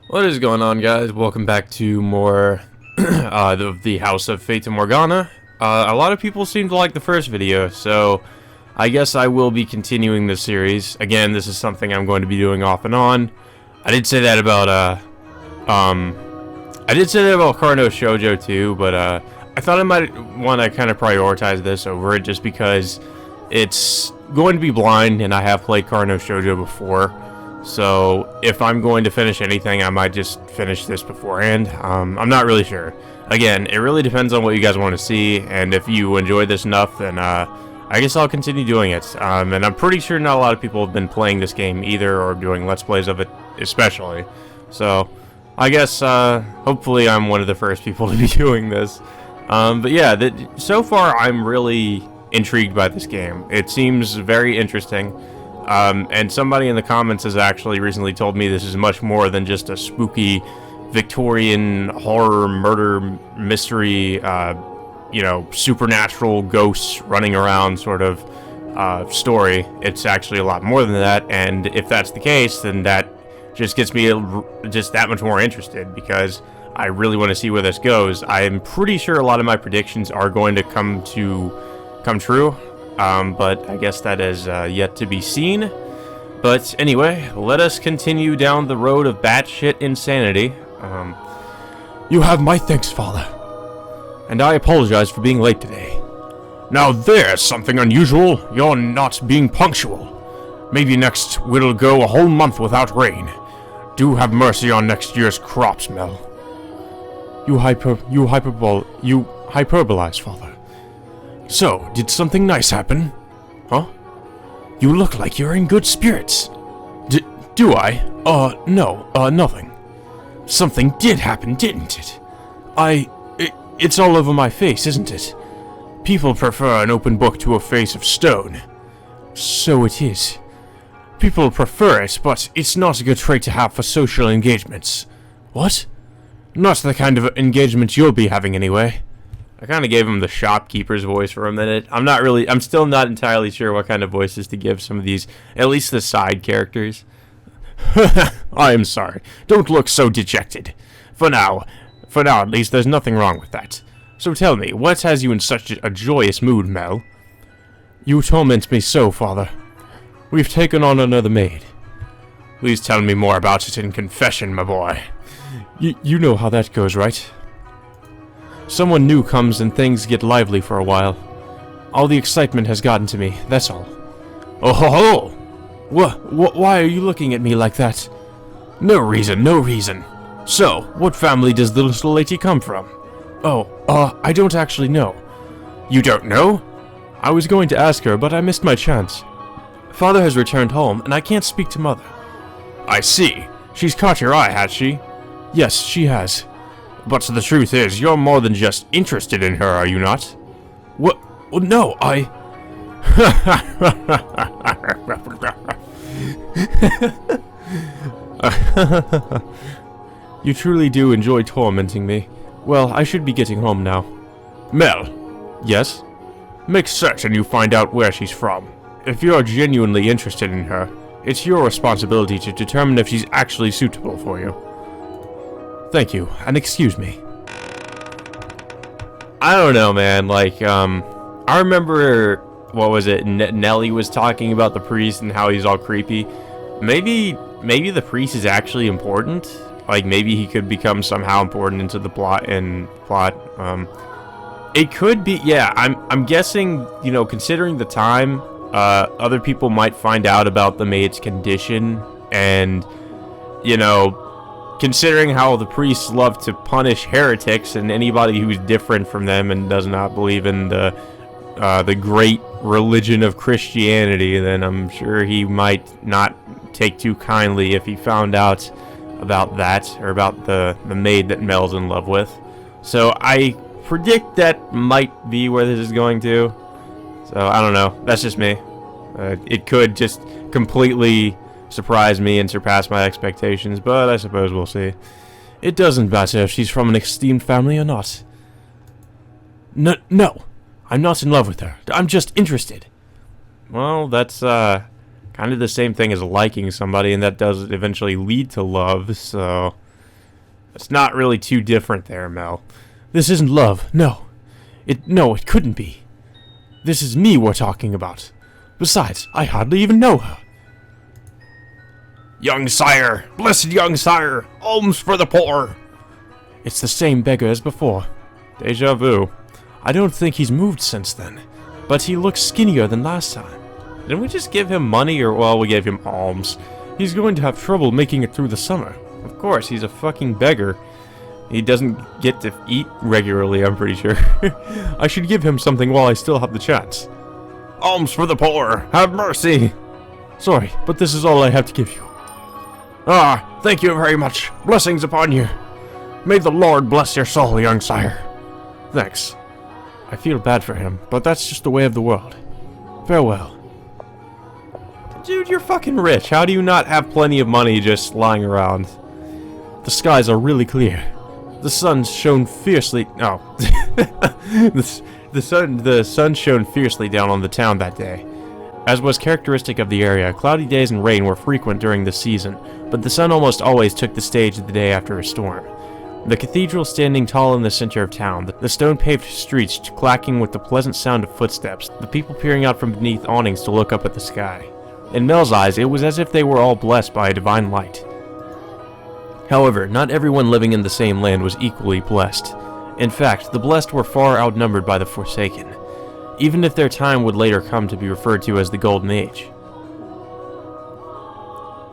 What is going on, guys? Welcome back to more of the House of Fata Morgana. A lot of people seem to like the first video, so I guess I will be continuing the series. Again, this is something I'm going to be doing off and on. I did say that about Carno Shoujo too, but I thought I might want to kind of prioritize this over it just because it's going to be blind, and I have played Carno Shoujo before. So, if I'm going to finish anything, I might just finish this beforehand. I'm not really sure. Again, it really depends on what you guys want to see, and if you enjoy this enough, then I guess I'll continue doing it. And I'm pretty sure not a lot of people have been playing this game either, or doing Let's Plays of it especially. So, I guess, hopefully I'm one of the first people to be doing this. But yeah, so far I'm really intrigued by this game. It seems very interesting. And somebody in the comments has actually recently told me this is much more than just a spooky Victorian horror murder mystery, you know, supernatural ghosts running around sort of story. It's actually a lot more than that, and if that's the case, then that just gets me just that much more interested, because I really want to see where this goes. I'm pretty sure a lot of my predictions are going to come true. But I guess that is yet to be seen. But anyway, let us continue down the road of batshit insanity. You have my thanks, Father. And I apologize for being late today. Now there's something unusual. You're not being punctual. Maybe next we'll go a whole month without rain. Do have mercy on next year's crops, Mel. You hyperbolize, Father. So, did something nice happen? Huh? You look like you're in good spirits. Do I? No, nothing. Something did happen, didn't it? It's all over my face, isn't it? People prefer an open book to a face of stone. So it is. People prefer it, but it's not a good trait to have for social engagements. What? Not the kind of engagement you'll be having anyway. I kind of gave him the shopkeeper's voice for a minute. I'm still not entirely sure what kind of voices to give some of these, at least the side characters. I am sorry. Don't look so dejected. For now at least, there's nothing wrong with that. So tell me, what has you in such a joyous mood, Mel? You torment me so, Father. We've taken on another maid. Please tell me more about it in confession, my boy. You know how that goes, right? Someone new comes and things get lively for a while. All the excitement has gotten to me, that's all. Oh ho ho! Why are you looking at me like that? No reason. So, what family does the little lady come from? I don't actually know. You don't know? I was going to ask her, but I missed my chance. Father has returned home, and I can't speak to Mother. I see. She's caught your eye, has she? Yes, she has. But the truth is, you're more than just interested in her, are you not? What? Well, no, You truly do enjoy tormenting me. Well, I should be getting home now. Mel. Yes? Make certain you find out where she's from. If you're genuinely interested in her, it's your responsibility to determine if she's actually suitable for you. Thank you, and excuse me. I don't know, man. Like, I remember, what was it? Nelly was talking about the priest and how he's all creepy. Maybe the priest is actually important. Like, maybe he could become somehow important into the plot. It could be. Yeah, I'm guessing. You know, considering the time, other people might find out about the maid's condition, and you know, considering how the priests love to punish heretics and anybody who's different from them and does not believe in the great religion of Christianity, then I'm sure he might not take too kindly if he found out about that, or about the maid that Mel's in love with. So I predict that might be where this is going to. So I don't know. That's just me. It could just completely surprise me and surpass my expectations, but I suppose we'll see. It doesn't matter if she's from an esteemed family or not. No, I'm not in love with her. I'm just interested. Well, that's kind of the same thing as liking somebody, and that does eventually lead to love, so It's not really too different there, Mel. This isn't love. No. It couldn't be. This is me we're talking about. Besides, I hardly even know her. Young sire! Blessed young sire! Alms for the poor! It's the same beggar as before. Deja vu. I don't think he's moved since then, but he looks skinnier than last time. Didn't we just give him money, or, well, we gave him alms? He's going to have trouble making it through the summer. Of course, he's a fucking beggar. He doesn't get to eat regularly, I'm pretty sure. I should give him something while I still have the chance. Alms for the poor! Have mercy! Sorry, but this is all I have to give you. Ah, thank you very much. Blessings upon you. May the Lord bless your soul, young sire. Thanks. I feel bad for him, but that's just the way of the world. Farewell. Dude, you're fucking rich. How do you not have plenty of money just lying around? The skies are really clear. The sun shone fiercely... Oh. the sun shone fiercely down on the town that day. As was characteristic of the area, cloudy days and rain were frequent during the season, but the sun almost always took the stage the day after a storm. The cathedral standing tall in the center of town, the stone-paved streets clacking with the pleasant sound of footsteps, the people peering out from beneath awnings to look up at the sky. In Mel's eyes, it was as if they were all blessed by a divine light. However, not everyone living in the same land was equally blessed. In fact, the blessed were far outnumbered by the forsaken, even if their time would later come to be referred to as the Golden Age.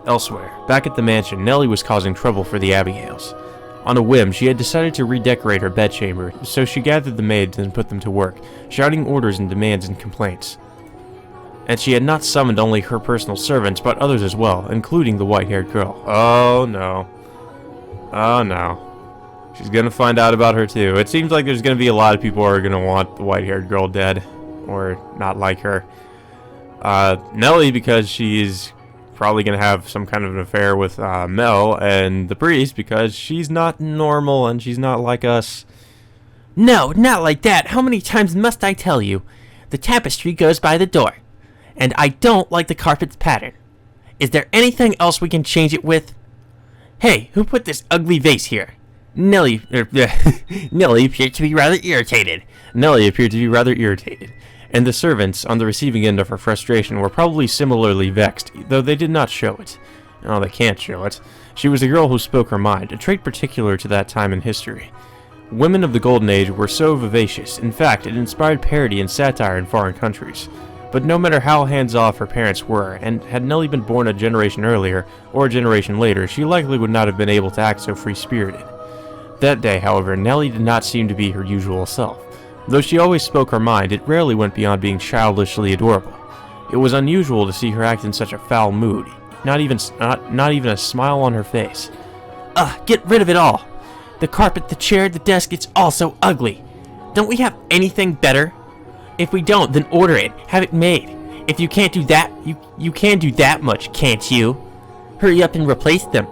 Elsewhere, back at the mansion, Nellie was causing trouble for the Abigails. On a whim, she had decided to redecorate her bedchamber, so she gathered the maids and put them to work, shouting orders and demands and complaints. And she had not summoned only her personal servants, but others as well, including the white-haired girl. Oh no. Oh no. She's gonna find out about her too. It seems like there's gonna be a lot of people who are gonna want the white-haired girl dead, or not like her. Nellie, because she's probably gonna have some kind of an affair with Mel, and the priest, because she's not normal and she's not like us. No, not like that. How many times must I tell you? The tapestry goes by the door, and I don't like the carpet's pattern. Is there anything else we can change it with? Hey, who put this ugly vase here? Nellie appeared to be rather irritated. And the servants, on the receiving end of her frustration, were probably similarly vexed, though they did not show it. Oh, they can't show it. She was a girl who spoke her mind, a trait particular to that time in history. Women of the Golden Age were so vivacious. In fact, it inspired parody and satire in foreign countries. But no matter how hands-off her parents were, and had Nellie been born a generation earlier, or a generation later, she likely would not have been able to act so free-spirited. That day, however, Nellie did not seem to be her usual self. Though she always spoke her mind, it rarely went beyond being childishly adorable. It was unusual to see her act in such a foul mood, not even a smile on her face. Ugh, get rid of it all. The carpet, the chair, the desk, it's all so ugly. Don't we have anything better? If we don't, then order it, have it made. If you can't do that, you can do that much, can't you? Hurry up and replace them.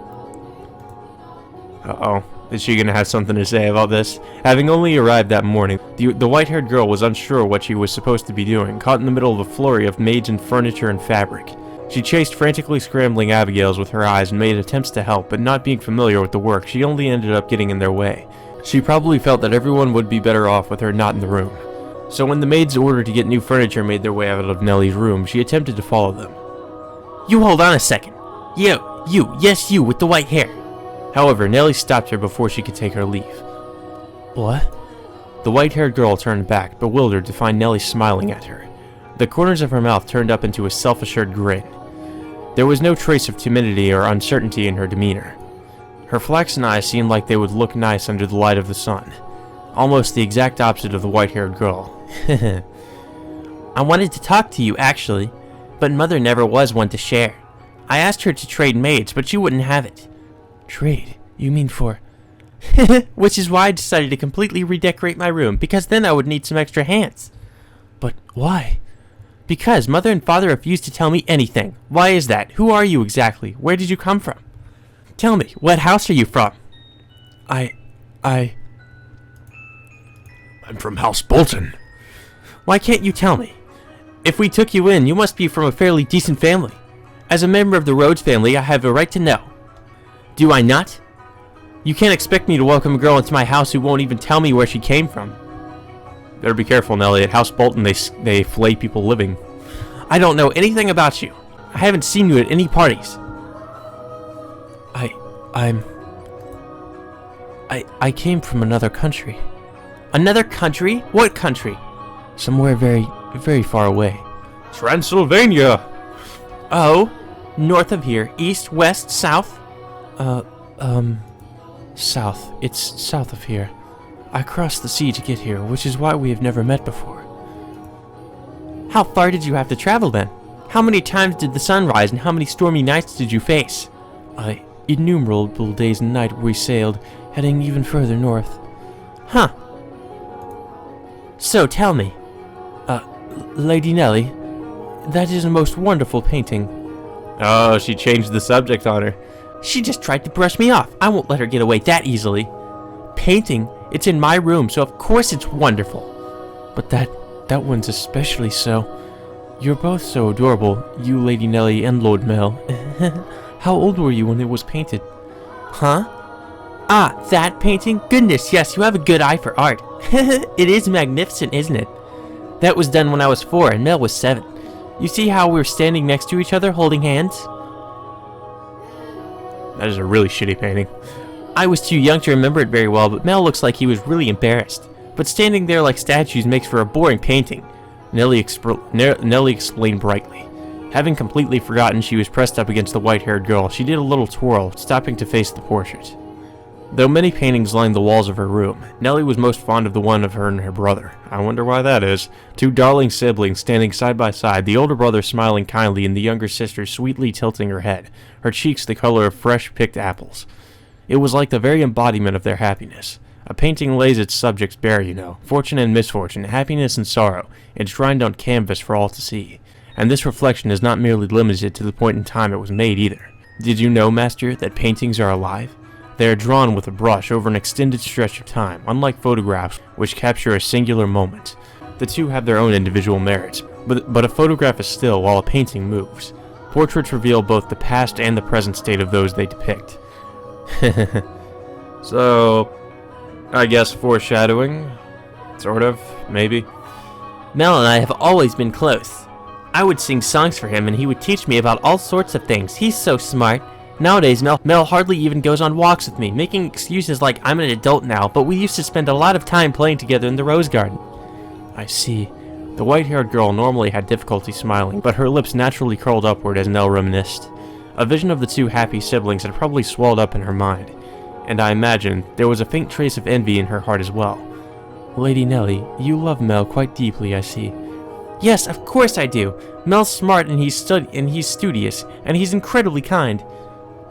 Uh-oh. Is she going to have something to say about this? Having only arrived that morning, the white-haired girl was unsure what she was supposed to be doing, caught in the middle of a flurry of maids and furniture and fabric. She chased frantically scrambling Abigails with her eyes and made attempts to help, but not being familiar with the work, she only ended up getting in their way. She probably felt that everyone would be better off with her not in the room. So when the maids ordered to get new furniture made their way out of Nellie's room, she attempted to follow them. You hold on a second. Yes, you with the white hair. However, Nellie stopped her before she could take her leave. What? The white-haired girl turned back, bewildered to find Nellie smiling at her. The corners of her mouth turned up into a self-assured grin. There was no trace of timidity or uncertainty in her demeanor. Her flaxen eyes seemed like they would look nice under the light of the sun. Almost the exact opposite of the white-haired girl. I wanted to talk to you, actually, but Mother never was one to share. I asked her to trade maids, but she wouldn't have it. Trade? You mean for... Which is why I decided to completely redecorate my room, because then I would need some extra hands. But why? Because Mother and Father refused to tell me anything. Why is that? Who are you exactly? Where did you come from? Tell me, what house are you from? I'm from House Bolton. Why can't you tell me? If we took you in, you must be from a fairly decent family. As a member of the Rhodes family, I have a right to know. Do I not? You can't expect me to welcome a girl into my house who won't even tell me where she came from. Better be careful, Nelly. At House Bolton, they flay people living. I don't know anything about you. I haven't seen you at any parties. I came from another country. Another country? What country? Somewhere very, very far away. Transylvania! Oh, north of here. East, west, south? South. It's south of here. I crossed the sea to get here, which is why we have never met before. How far did you have to travel then? How many times did the sun rise and how many stormy nights did you face? Innumerable days and nights we sailed, heading even further north. Huh. So tell me, Lady Nelly, that is a most wonderful painting. Oh, she changed the subject on her. She just tried to brush me off. I won't let her get away that easily. Painting? It's in my room, so of course it's wonderful. But that one's especially so. You're both so adorable, you Lady Nelly and Lord Mel. How old were you when it was painted? Huh? Ah, that painting? Goodness, yes, you have a good eye for art. It is magnificent, isn't it? That was done when I was 4 and Mel was 7. You see how we're standing next to each other holding hands? That is a really shitty painting. I was too young to remember it very well, but Mel looks like he was really embarrassed. But standing there like statues makes for a boring painting, Nelly explained brightly. Having completely forgotten she was pressed up against the white-haired girl, she did a little twirl, stopping to face the portrait. Though many paintings lined the walls of her room, Nelly was most fond of the one of her and her brother. I wonder why that is. Two darling siblings standing side by side, the older brother smiling kindly and the younger sister sweetly tilting her head, her cheeks the color of fresh-picked apples. It was like the very embodiment of their happiness. A painting lays its subjects bare, you know, fortune and misfortune, happiness and sorrow, enshrined on canvas for all to see. And this reflection is not merely limited to the point in time it was made either. Did you know, Master, that paintings are alive? They are drawn with a brush over an extended stretch of time, unlike photographs which capture a singular moment. The two have their own individual merits, but a photograph is still while a painting moves. Portraits reveal both the past and the present state of those they depict. So, I guess foreshadowing? Sort of, maybe. Mel and I have always been close. I would sing songs for him and he would teach me about all sorts of things. He's so smart. Nowadays, Mel hardly even goes on walks with me, making excuses like I'm an adult now, but we used to spend a lot of time playing together in the rose garden. I see. The white-haired girl normally had difficulty smiling, but her lips naturally curled upward as Nell reminisced. A vision of the two happy siblings had probably swelled up in her mind, and I imagine there was a faint trace of envy in her heart as well. Lady Nelly, you love Mel quite deeply, I see. Yes, of course I do. Mel's smart and he's studious, and he's incredibly kind.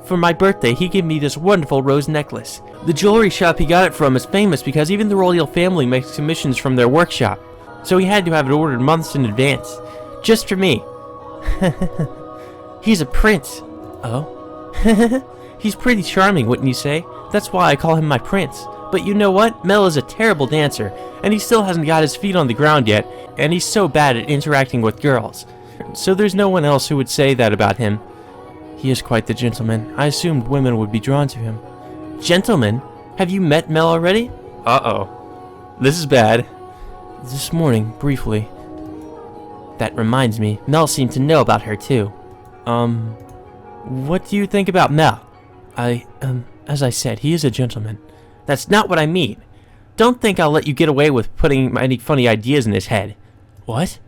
For my birthday, he gave me this wonderful rose necklace. The jewelry shop he got it from is famous because even the royal family makes commissions from their workshop, so he had to have it ordered months in advance, just for me. He's a prince. Oh? He's pretty charming, wouldn't you say? That's why I call him my prince. But you know what? Mel is a terrible dancer, and he still hasn't got his feet on the ground yet, and he's so bad at interacting with girls. So there's no one else who would say that about him. He is quite the gentleman. I assumed women would be drawn to him. Gentleman? Have you met Mel already? Uh-oh. This is bad. This morning, briefly. That reminds me, Mel seemed to know about her too. What do you think about Mel? As I said, he is a gentleman. That's not what I mean. Don't think I'll let you get away with putting any funny ideas in his head. What?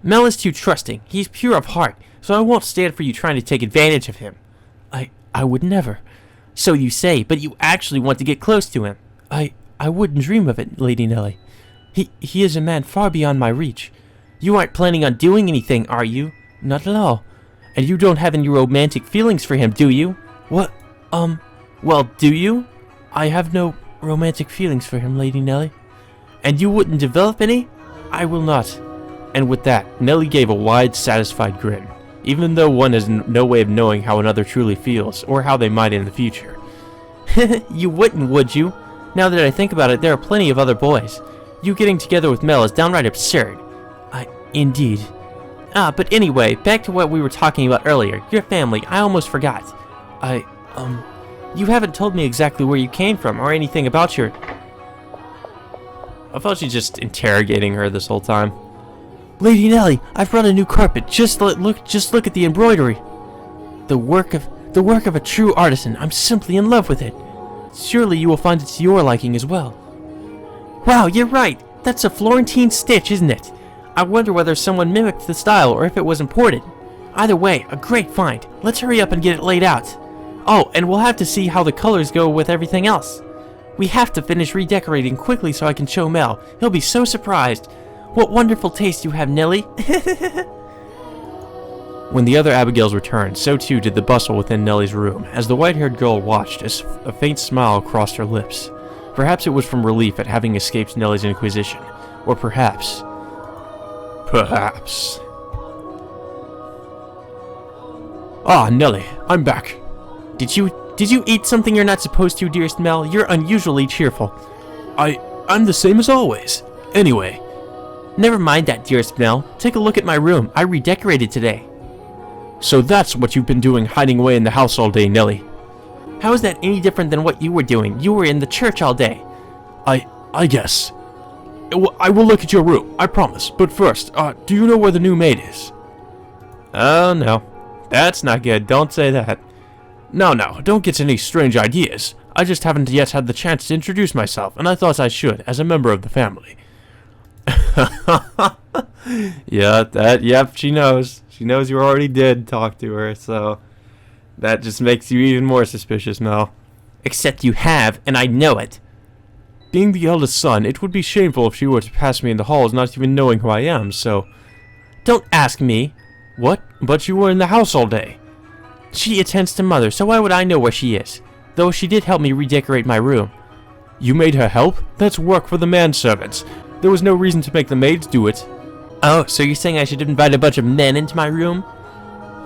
Mel is too trusting. He's pure of heart, so I won't stand for you trying to take advantage of him. I would never. So you say, but you actually want to get close to him. I wouldn't dream of it, Lady Nelly. He is a man far beyond my reach. You aren't planning on doing anything, are you? Not at all. And you don't have any romantic feelings for him, do you? What? Well, do you? I have no romantic feelings for him, Lady Nelly. And you wouldn't develop any? I will not. And with that, Nelly gave a wide, satisfied grin, even though one has no way of knowing how another truly feels, or how they might in the future. You wouldn't, would you? Now that I think about it, there are plenty of other boys. You getting together with Mel is downright absurd. Indeed. But anyway, back to what we were talking about earlier. Your family, I almost forgot. You haven't told me exactly where you came from or anything about your... I felt she's just interrogating her this whole time. Lady Nellie, I've brought a new carpet. Just look at the embroidery. The work of a true artisan. I'm simply in love with it. Surely you will find it to your liking as well. Wow, you're right. That's a Florentine stitch, isn't it? I wonder whether someone mimicked the style or if it was imported. Either way, a great find. Let's hurry up and get it laid out. Oh, and we'll have to see how the colors go with everything else. We have to finish redecorating quickly so I can show Mel. He'll be so surprised. What wonderful taste you have, Nellie. When the other Abigails returned, so too did the bustle within Nellie's room, as the white-haired girl watched as a faint smile crossed her lips. Perhaps it was from relief at having escaped Nellie's inquisition, or perhaps... Ah, Nellie, I'm back. Did you eat something you're not supposed to, dearest Mel? You're unusually cheerful. I'm the same as always. Anyway. Never mind that, dearest Mel. Take a look at my room. I redecorated today. So that's what you've been doing, hiding away in the house all day, Nellie. How is that any different than what you were doing? You were in the church all day. I guess. I will look at your room, I promise. But first, do you know where the new maid is? Oh, no. That's not good. Don't say that. No, don't get any strange ideas. I just haven't yet had the chance to introduce myself, and I thought I should, as a member of the family. Yep, she knows. She knows you already did talk to her, so that just makes you even more suspicious, Mel. Except you have, and I know it. Being the eldest son, it would be shameful if she were to pass me in the halls not even knowing who I am, so... Don't ask me. What? But you were in the house all day. She attends to Mother, so why would I know where she is? Though she did help me redecorate my room. You made her help? That's work for the manservants. There was no reason to make the maids do it. Oh, so you're saying I should invite a bunch of men into my room?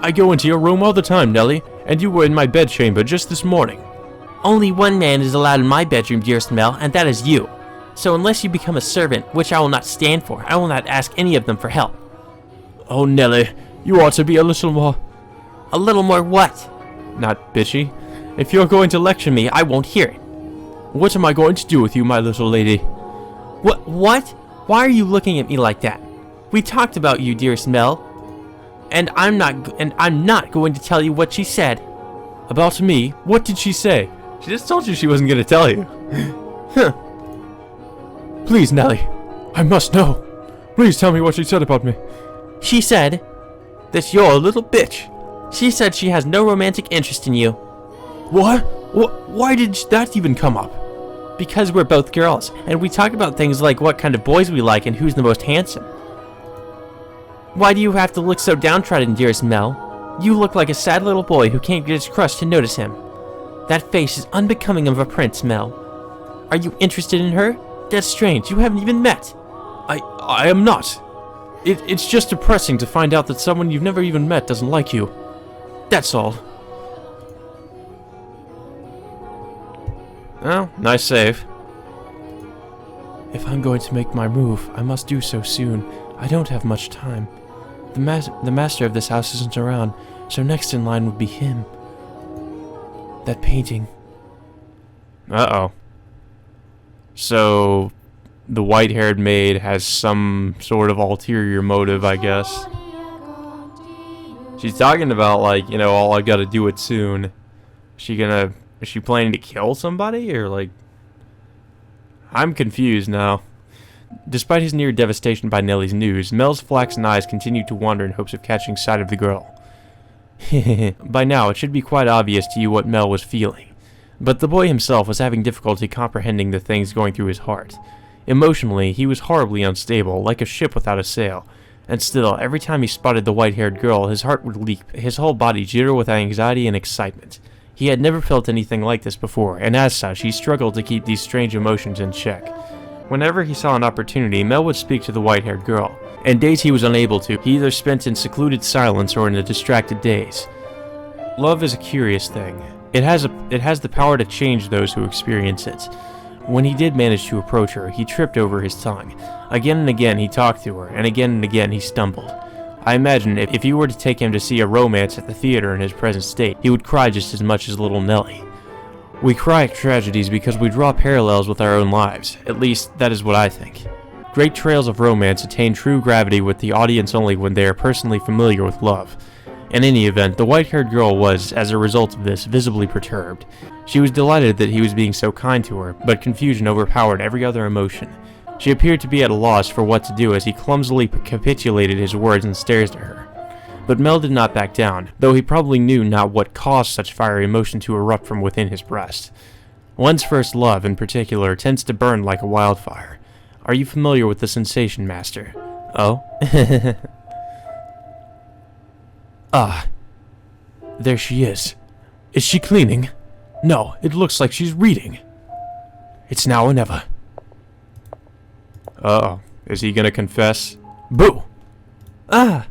I go into your room all the time, Nellie, and you were in my bedchamber just this morning. Only one man is allowed in my bedroom, dearest Mel, and that is you. So unless you become a servant, which I will not stand for, I will not ask any of them for help. Oh, Nellie, you ought to be a little more... A little more what? Not bitchy. If you're going to lecture me, I won't hear it. What am I going to do with you, my little lady? What? Why are you looking at me like that? We talked about you, dearest Mel. And I'm not going to tell you what she said. About me? What did she say? She just told you she wasn't going to tell you. Huh. Please, Nellie. I must know. Please tell me what she said about me. She said that you're a little bitch. She said she has no romantic interest in you. What? Why did that even come up? Because we're both girls, and we talk about things like what kind of boys we like and who's the most handsome. Why do you have to look so downtrodden, dearest Mel? You look like a sad little boy who can't get his crush to notice him. That face is unbecoming of a prince, Mel. Are you interested in her? That's strange, you haven't even met. I am not. It's just depressing to find out that someone you've never even met doesn't like you. That's all. Oh, nice save. If I'm going to make my move, I must do so soon. I don't have much time. The master of this house isn't around, so next in line would be him. That painting. Uh-oh. So, the white-haired maid has some sort of ulterior motive, I guess. She's talking about, like, you know, all I gotta do it soon. Is she planning to kill somebody, or, like... I'm confused now. Despite his near devastation by Nellie's news, Mel's flaxen eyes continued to wander in hopes of catching sight of the girl. By now, it should be quite obvious to you what Mel was feeling. But the boy himself was having difficulty comprehending the things going through his heart. Emotionally, he was horribly unstable, like a ship without a sail. And still, every time he spotted the white-haired girl, his heart would leap, his whole body jitter with anxiety and excitement. He had never felt anything like this before, and as such, he struggled to keep these strange emotions in check. Whenever he saw an opportunity, Mel would speak to the white-haired girl, and days he was unable to, he either spent in secluded silence or in a distracted daze. Love is a curious thing. It has the power to change those who experience it. When he did manage to approach her, he tripped over his tongue. Again and again he talked to her, and again he stumbled. I imagine if you were to take him to see a romance at the theater in his present state, he would cry just as much as little Nellie. We cry at tragedies because we draw parallels with our own lives. At least, that is what I think. Great trails of romance attain true gravity with the audience only when they are personally familiar with love. In any event, the white-haired girl was, as a result of this, visibly perturbed. She was delighted that he was being so kind to her, but confusion overpowered every other emotion. She appeared to be at a loss for what to do as he clumsily capitulated his words and stares at her. But Mel did not back down, though he probably knew not what caused such fiery emotion to erupt from within his breast. One's first love, in particular, tends to burn like a wildfire. Are you familiar with the sensation, Master? Oh? Ah. There she is. Is she cleaning? No, it looks like she's reading. It's now or never. Uh-oh. Is he gonna confess? Boo! Ah!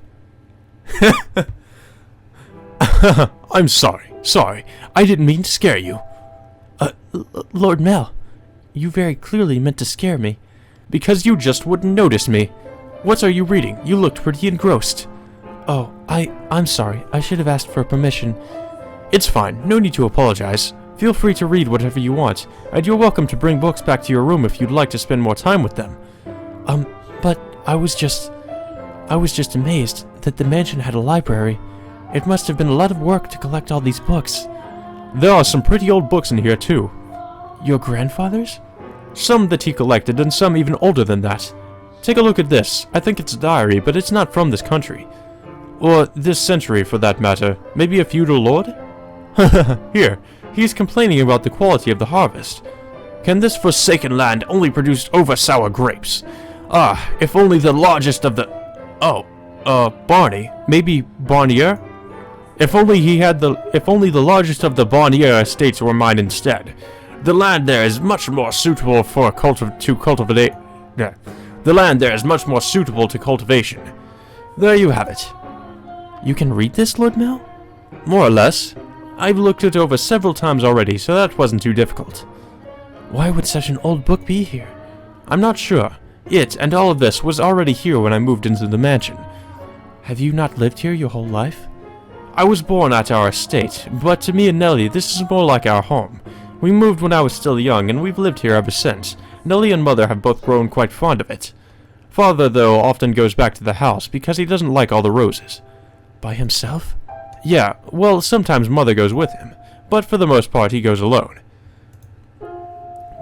I'm sorry. I didn't mean to scare you. Lord Mel, you very clearly meant to scare me. Because you just wouldn't notice me. What are you reading? You looked pretty engrossed. Oh, I'm sorry. I should have asked for permission. It's fine. No need to apologize. Feel free to read whatever you want, and you're welcome to bring books back to your room if you'd like to spend more time with them. But I was just amazed that the mansion had a library. It must have been a lot of work to collect all these books. There are some pretty old books in here, too. Your grandfather's? Some that he collected, and some even older than that. Take a look at this. I think it's a diary, but it's not from this country. Or this century, for that matter. Maybe a feudal lord? Here, he's complaining about the quality of the harvest. Can this forsaken land only produce over-sour grapes? Ah, if only the largest of the... Barney. Maybe Barnier? If only the largest of the Barnier estates were mine instead. The land there is much more suitable for cultivate. The land there is much more suitable to cultivation. There you have it. You can read this, Lord Mel? More or less. I've looked it over several times already, so that wasn't too difficult. Why would such an old book be here? I'm not sure. It and all of this was already here when I moved into the mansion. Have you not lived here your whole life? I was born at our estate, but to me and Nellie, this is more like our home. We moved when I was still young, and we've lived here ever since. Nellie and Mother have both grown quite fond of it. Father, though, often goes back to the house because he doesn't like all the roses. By himself? Yeah, well, sometimes Mother goes with him, but for the most part he goes alone.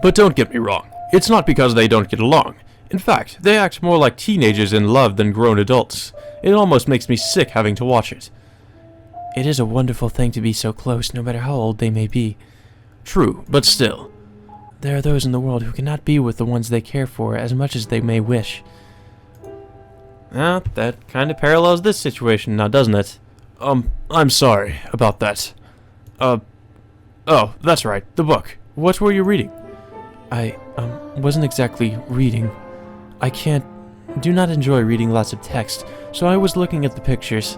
But don't get me wrong, it's not because they don't get along. In fact, they act more like teenagers in love than grown adults. It almost makes me sick having to watch it. It is a wonderful thing to be so close, no matter how old they may be. True, but still. There are those in the world who cannot be with the ones they care for as much as they may wish. That kind of parallels this situation now, doesn't it? I'm sorry about that. Oh, that's right, the book. What were you reading? I, wasn't exactly reading. I do not enjoy reading lots of text, so I was looking at the pictures.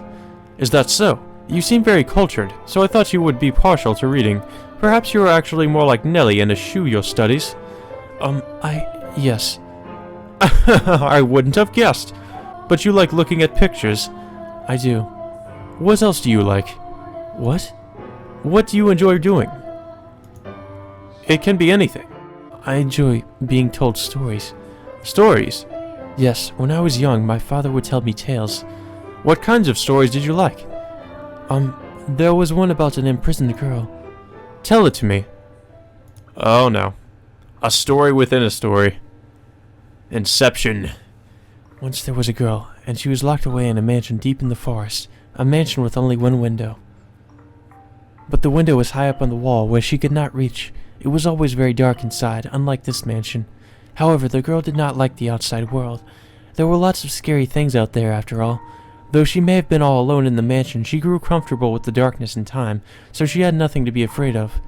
Is that so? You seem very cultured, so I thought you would be partial to reading. Perhaps you are actually more like Nellie and eschew your studies. Yes. I wouldn't have guessed. But you like looking at pictures. I do. What else do you like? What? What do you enjoy doing? It can be anything. I enjoy being told stories. Stories? Yes, when I was young, my father would tell me tales. What kinds of stories did you like? There was one about an imprisoned girl. Tell it to me. Oh no. A story within a story. Inception. Once there was a girl, and she was locked away in a mansion deep in the forest, a mansion with only one window. But the window was high up on the wall where she could not reach. It was always very dark inside, unlike this mansion. However, the girl did not like the outside world. There were lots of scary things out there after all. Though she may have been all alone in the mansion, she grew comfortable with the darkness in time, so she had nothing to be afraid of.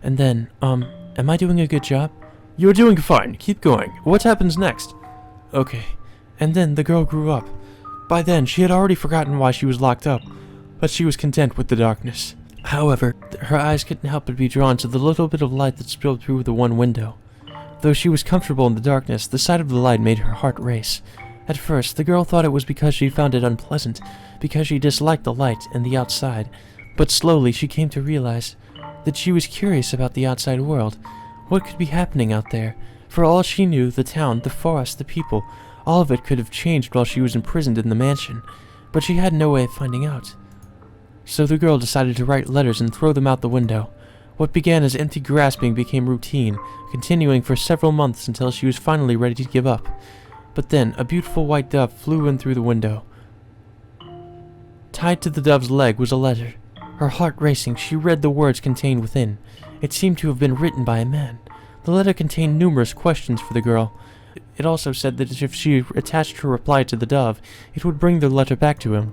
And then, am I doing a good job? You're doing fine. Keep going. What happens next? Okay. And then the girl grew up. By then, she had already forgotten why she was locked up, but she was content with the darkness. However, her eyes couldn't help but be drawn to the little bit of light that spilled through the one window. Though she was comfortable in the darkness, the sight of the light made her heart race. At first, the girl thought it was because she found it unpleasant, because she disliked the light and the outside, but slowly she came to realize that she was curious about the outside world. What could be happening out there? For all she knew, the town, the forest, the people, all of it could have changed while she was imprisoned in the mansion, but she had no way of finding out. So the girl decided to write letters and throw them out the window. What began as empty grasping became routine, continuing for several months until she was finally ready to give up. But then, a beautiful white dove flew in through the window. Tied to the dove's leg was a letter. Her heart racing, she read the words contained within. It seemed to have been written by a man. The letter contained numerous questions for the girl. It also said that if she attached her reply to the dove, it would bring the letter back to him.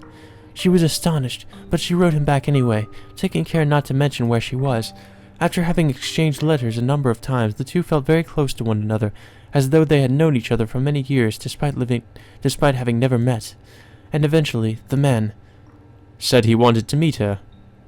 She was astonished, but she wrote him back anyway, taking care not to mention where she was. After having exchanged letters a number of times, the two felt very close to one another, as though they had known each other for many years despite having never met. And eventually, the man Said he wanted to meet her.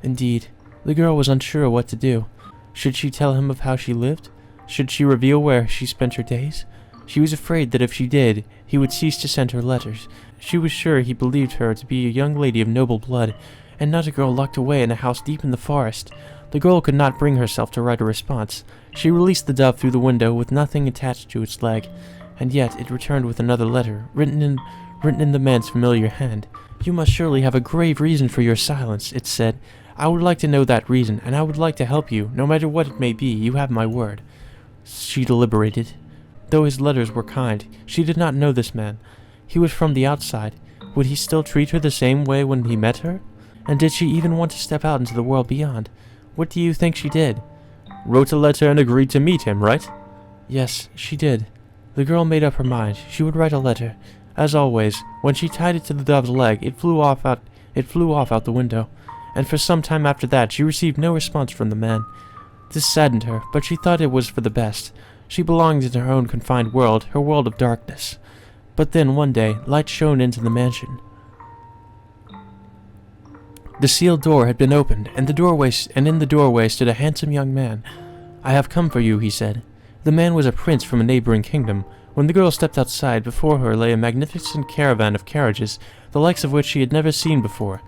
Indeed, the girl was unsure what to do. Should she tell him of how she lived? Should she reveal where she spent her days? She was afraid that if she did, he would cease to send her letters. She was sure he believed her to be a young lady of noble blood, and not a girl locked away in a house deep in the forest. The girl could not bring herself to write a response. She released the dove through the window with nothing attached to its leg, and yet it returned with another letter, written in the man's familiar hand. "You must surely have a grave reason for your silence," it said. "I would like to know that reason, and I would like to help you, no matter what it may be. You have my word." She deliberated. Though his letters were kind, she did not know this man. He was from the outside. Would he still treat her the same way when he met her? And did she even want to step out into the world beyond? What do you think she did? Wrote a letter and agreed to meet him, right? Yes, she did. The girl made up her mind. She would write a letter. As always, when she tied it to the dove's leg, it flew off out the window, and for some time after that she received no response from the man. This saddened her, but she thought it was for the best. She belonged in her own confined world, her world of darkness. But then, one day, light shone into the mansion. The sealed door had been opened, and in the doorway stood a handsome young man. "I have come for you," he said. The man was a prince from a neighboring kingdom. When the girl stepped outside, before her lay a magnificent caravan of carriages, the likes of which she had never seen before.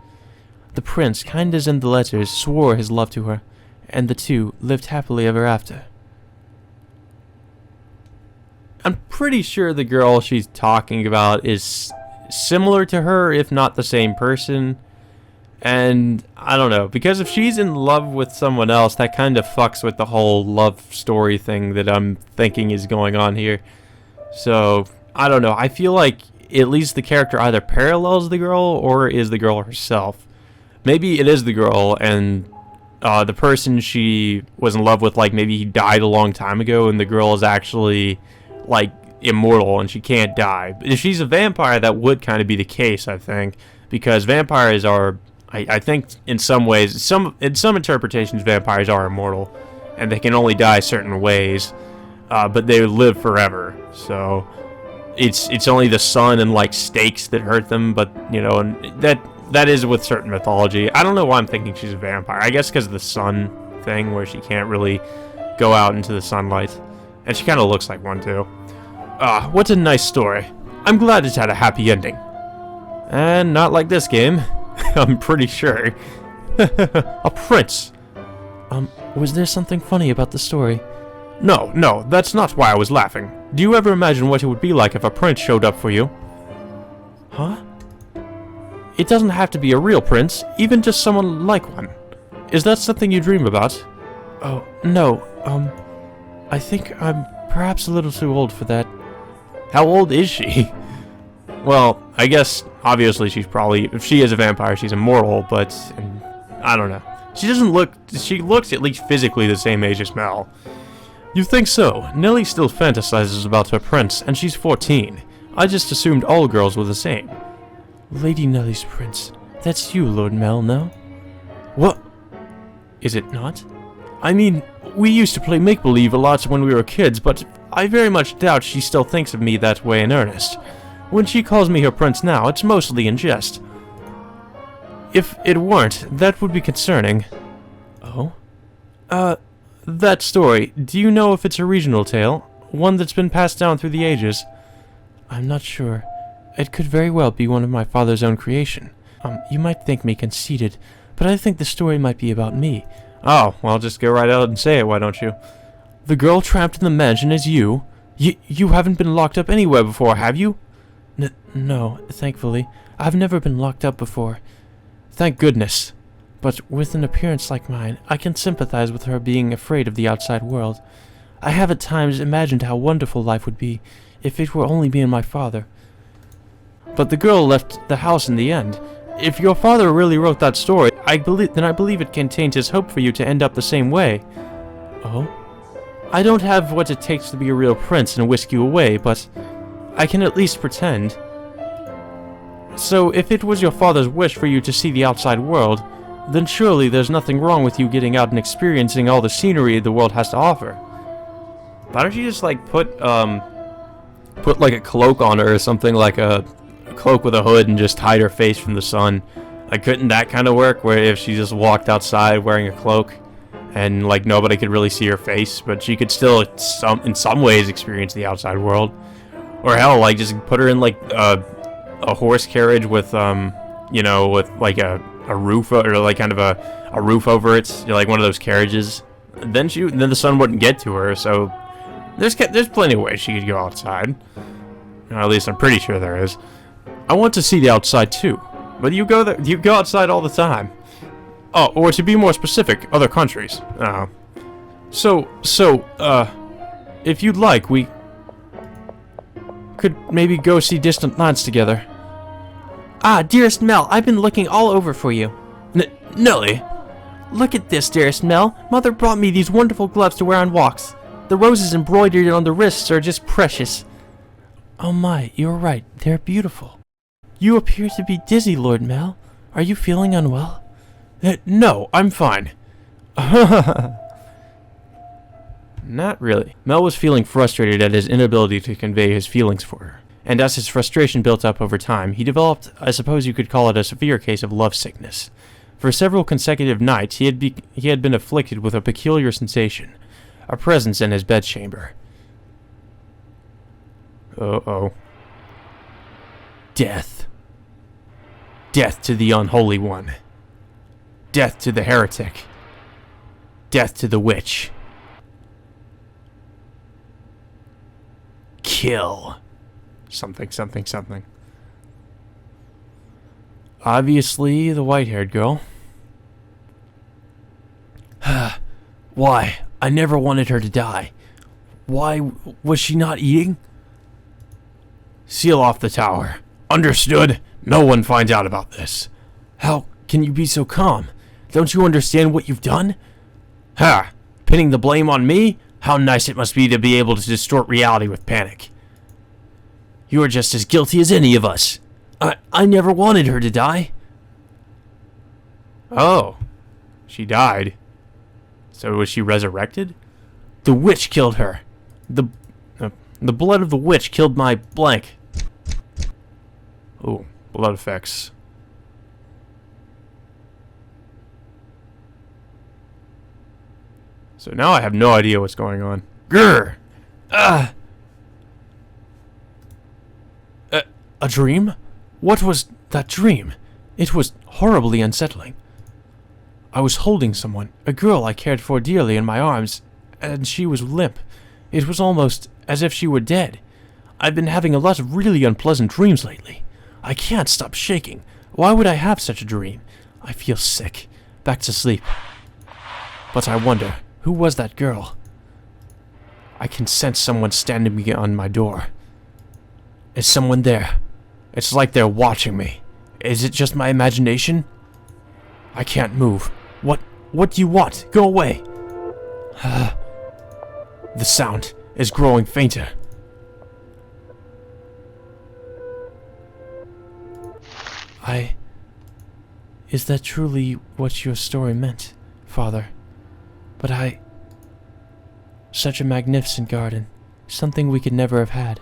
The prince, kind as in the letters, swore his love to her, and the two lived happily ever after. I'm pretty sure the girl she's talking about is similar to her, if not the same person. And I don't know, because if she's in love with someone else, that kind of fucks with the whole love story thing that I'm thinking is going on here. So, I don't know. I feel like at least the character either parallels the girl or is the girl herself. Maybe it is the girl and the person she was in love with, like, maybe he died a long time ago and the girl is actually, like, immortal and she can't die. But if she's a vampire, that would kind of be the case, I think. Because vampires are, I think in some ways, in some interpretations, vampires are immortal. And they can only die certain ways. But they live forever, so it's only the sun and like stakes that hurt them. But you know, and that is with certain mythology. I don't know why I'm thinking she's a vampire. I guess because of the sun thing, where she can't really go out into the sunlight, and she kind of looks like one too. What a nice story. I'm glad it's had a happy ending, and not like this game. I'm pretty sure. A prince. Was there something funny about the story? No, that's not why I was laughing. Do you ever imagine what it would be like if a prince showed up for you? Huh? It doesn't have to be a real prince, even just someone like one. Is that something you dream about? Oh, no, I think I'm perhaps a little too old for that. How old is she? Well, I guess, obviously she's probably, if she is a vampire, she's immortal, but, I don't know. She looks at least physically the same age as Mel. You think so? Nellie still fantasizes about her prince, and she's 14. I just assumed all girls were the same. Lady Nellie's prince. That's you, Lord Mel, no? What? Is it not? I mean, we used to play make-believe a lot when we were kids, but I very much doubt she still thinks of me that way in earnest. When she calls me her prince now, it's mostly in jest. If it weren't, that would be concerning. Oh? That story, do you know if it's a regional tale? One that's been passed down through the ages? I'm not sure. It could very well be one of my father's own creation. You might think me conceited, but I think the story might be about me. Oh, well, just go right out and say it, why don't you? The girl trapped in the mansion is you? You haven't been locked up anywhere before, have you? No, thankfully. I've never been locked up before. Thank goodness. But with an appearance like mine, I can sympathize with her being afraid of the outside world. I have at times imagined how wonderful life would be if it were only me and my father. But the girl left the house in the end. If your father really wrote that story, I believe it contains his hope for you to end up the same way. Oh? I don't have what it takes to be a real prince and whisk you away, but I can at least pretend. So, if it was your father's wish for you to see the outside world, then surely there's nothing wrong with you getting out and experiencing all the scenery the world has to offer. Why don't you just, like, put like, a cloak on her or something, like a cloak with a hood, and just hide her face from the sun? Like, couldn't that kind of work, where if she just walked outside wearing a cloak, and, like, nobody could really see her face, but she could still, in some ways, experience the outside world? Or hell, like, just put her in, like, a horse carriage with, you know, with, like, a roof, or, like, kind of a roof over it, you know, like one of those carriages. Then the sun wouldn't get to her, so there's plenty of ways she could go outside. Or at least I'm pretty sure there is. I want to see the outside too. But you go outside all the time. Oh, or to be more specific, other countries. So, if you'd like, we could maybe go see distant lands together. Ah, dearest Mel, I've been looking all over for you. Nelly? Look at this, dearest Mel. Mother brought me these wonderful gloves to wear on walks. The roses embroidered on the wrists are just precious. Oh my, you're right. They're beautiful. You appear to be dizzy, Lord Mel. Are you feeling unwell? No, I'm fine. Not really. Mel was feeling frustrated at his inability to convey his feelings for her. And as his frustration built up over time, he developed, I suppose you could call it, a severe case of lovesickness. For several consecutive nights, he had been afflicted with a peculiar sensation, a presence in his bedchamber. Uh-oh. Death. Death to the unholy one. Death to the heretic. Death to the witch. Kill. Something, something, something. Obviously, the white-haired girl. Why? I never wanted her to die. Why was she not eating? Seal off the tower. Understood? No one finds out about this. How can you be so calm? Don't you understand what you've done? Ha! Pinning the blame on me? How nice it must be to be able to distort reality with panic. You are just as guilty as any of us. I never wanted her to die. Oh. She died. So was she resurrected? The witch killed her. The blood of the witch killed my blank. Ooh, blood effects. So now I have no idea what's going on. Grr! A dream? What was that dream? It was horribly unsettling. I was holding someone, a girl I cared for dearly, in my arms, and she was limp. It was almost as if she were dead. I've been having a lot of really unpleasant dreams lately. I can't stop shaking. Why would I have such a dream? I feel sick. Back to sleep. But I wonder, who was that girl? I can sense someone standing beyond my door. Is someone there? It's like they're watching me. Is it just my imagination? I can't move. What do you want? Go away. The sound is growing fainter. Is that truly what your story meant, Father? But such a magnificent garden. Something we could never have had.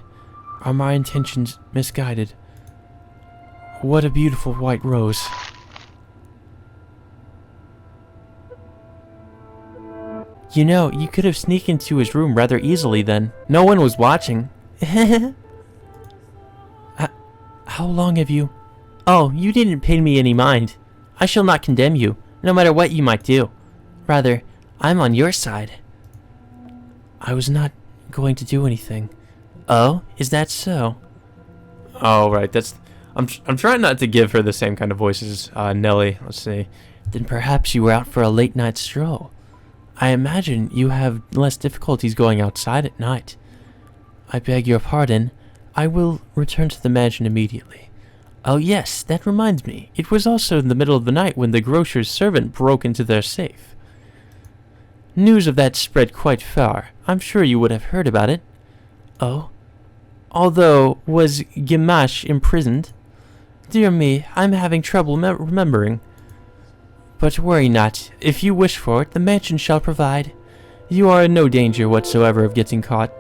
Are my intentions misguided? What a beautiful white rose. You know, you could have sneaked into his room rather easily then. No one was watching. How long have you... Oh, you didn't pay me any mind. I shall not condemn you, no matter what you might do. Rather, I'm on your side. I was not going to do anything. Oh, is that so? Oh, right. I'm trying not to give her the same kind of voice as Nelly. Let's see. Then perhaps you were out for a late night stroll. I imagine you have less difficulties going outside at night. I beg your pardon. I will return to the mansion immediately. Oh yes, that reminds me. It was also in the middle of the night when the grocer's servant broke into their safe. News of that spread quite far. I'm sure you would have heard about it. Oh? Although, was Gamache imprisoned? Dear me, I'm having trouble remembering. But worry not. If you wish for it, the mansion shall provide. You are in no danger whatsoever of getting caught.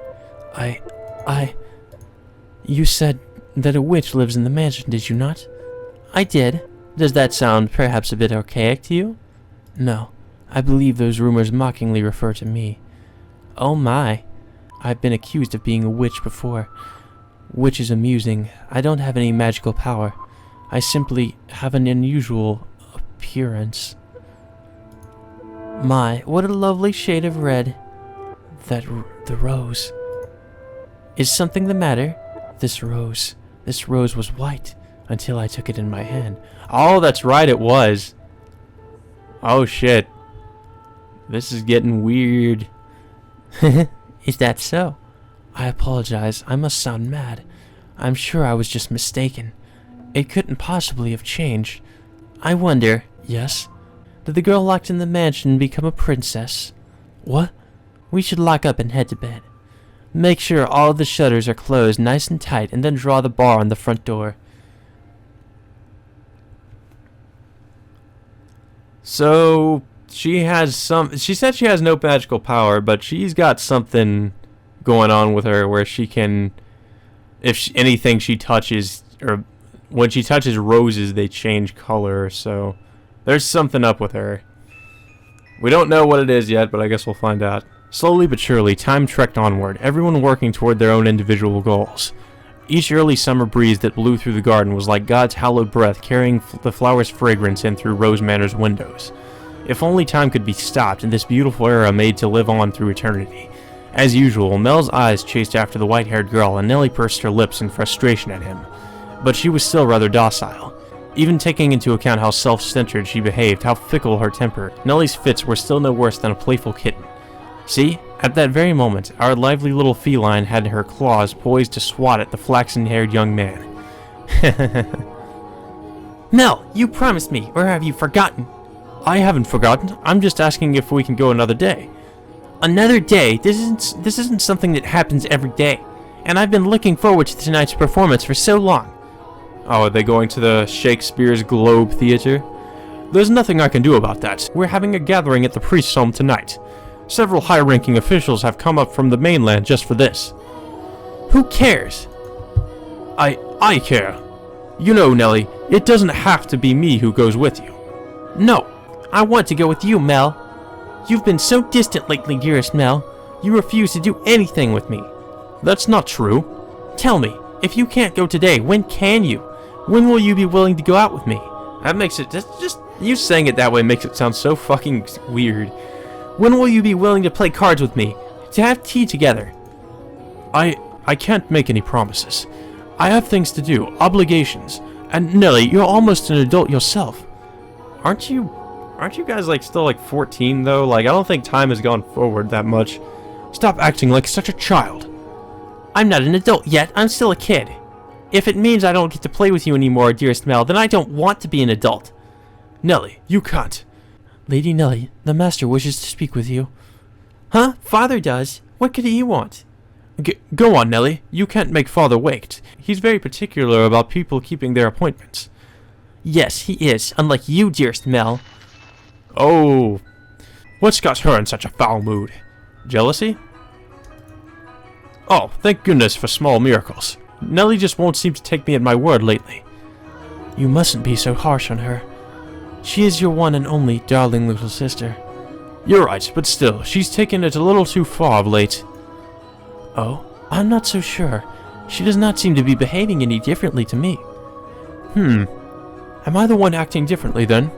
You said that a witch lives in the mansion, did you not? I did. Does that sound perhaps a bit archaic to you? No. I believe those rumors mockingly refer to me. Oh my. I've been accused of being a witch before. Which is amusing. I don't have any magical power. I simply have an unusual appearance. My, what a lovely shade of red. The rose. Is something the matter? This rose was white until I took it in my hand. Oh, that's right, it was. Oh, shit. This is getting weird. Is that so? I apologize. I must sound mad. I'm sure I was just mistaken. It couldn't possibly have changed. I wonder, yes? Did the girl locked in the mansion become a princess? What? We should lock up and head to bed. Make sure all the shutters are closed nice and tight, and then draw the bar on the front door. So, she said she has no magical power, but she's got something going on with her where she can, anything she touches, or when she touches roses, they change color, so there's something up with her. We don't know what it is yet, but I guess we'll find out. Slowly but surely, time trekked onward, everyone working toward their own individual goals. Each early summer breeze that blew through the garden was like God's hallowed breath carrying the flower's fragrance in through Rose Manor's windows. If only time could be stopped and this beautiful era made to live on through eternity. As usual, Mel's eyes chased after the white-haired girl and Nellie pursed her lips in frustration at him. But she was still rather docile. Even taking into account how self-centered she behaved, how fickle her temper, Nellie's fits were still no worse than a playful kitten. See, at that very moment, our lively little feline had her claws poised to swat at the flaxen-haired young man. Mel, you promised me, or have you forgotten? I haven't forgotten. I'm just asking if we can go another day. Another day? This isn't something that happens every day. And I've been looking forward to tonight's performance for so long. Oh, are they going to the Shakespeare's Globe Theater? There's nothing I can do about that. We're having a gathering at the priest's home tonight. Several high-ranking officials have come up from the mainland just for this. Who cares? I care. You know, Nellie, it doesn't have to be me who goes with you. No, I want to go with you, Mel. You've been so distant lately, dearest Mel. You refuse to do anything with me. That's not true. Tell me, if you can't go today, when can you? When will you be willing to go out with me? That makes it just you saying it that way makes it sound so fucking weird. When will you be willing to play cards with me? To have tea together? I can't make any promises. I have things to do, obligations. And Nellie, you're almost an adult yourself. Aren't you guys still 14 though? I don't think time has gone forward that much. Stop acting like such a child. I'm not an adult yet. I'm still a kid. If it means I don't get to play with you anymore, dearest Mel, then I don't want to be an adult. Nellie, you can't. Lady Nellie, the master wishes to speak with you. Huh? Father does. What could he want? Go on, Nellie. You can't make Father wait. He's very particular about people keeping their appointments. Yes, he is, unlike you, dearest Mel. Oh. What's got her in such a foul mood? Jealousy? Oh, thank goodness for small miracles. Nellie just won't seem to take me at my word lately. You mustn't be so harsh on her. She is your one and only darling little sister. You're right, but still, she's taken it a little too far of late. Oh, I'm not so sure. She does not seem to be behaving any differently to me. Am I the one acting differently then?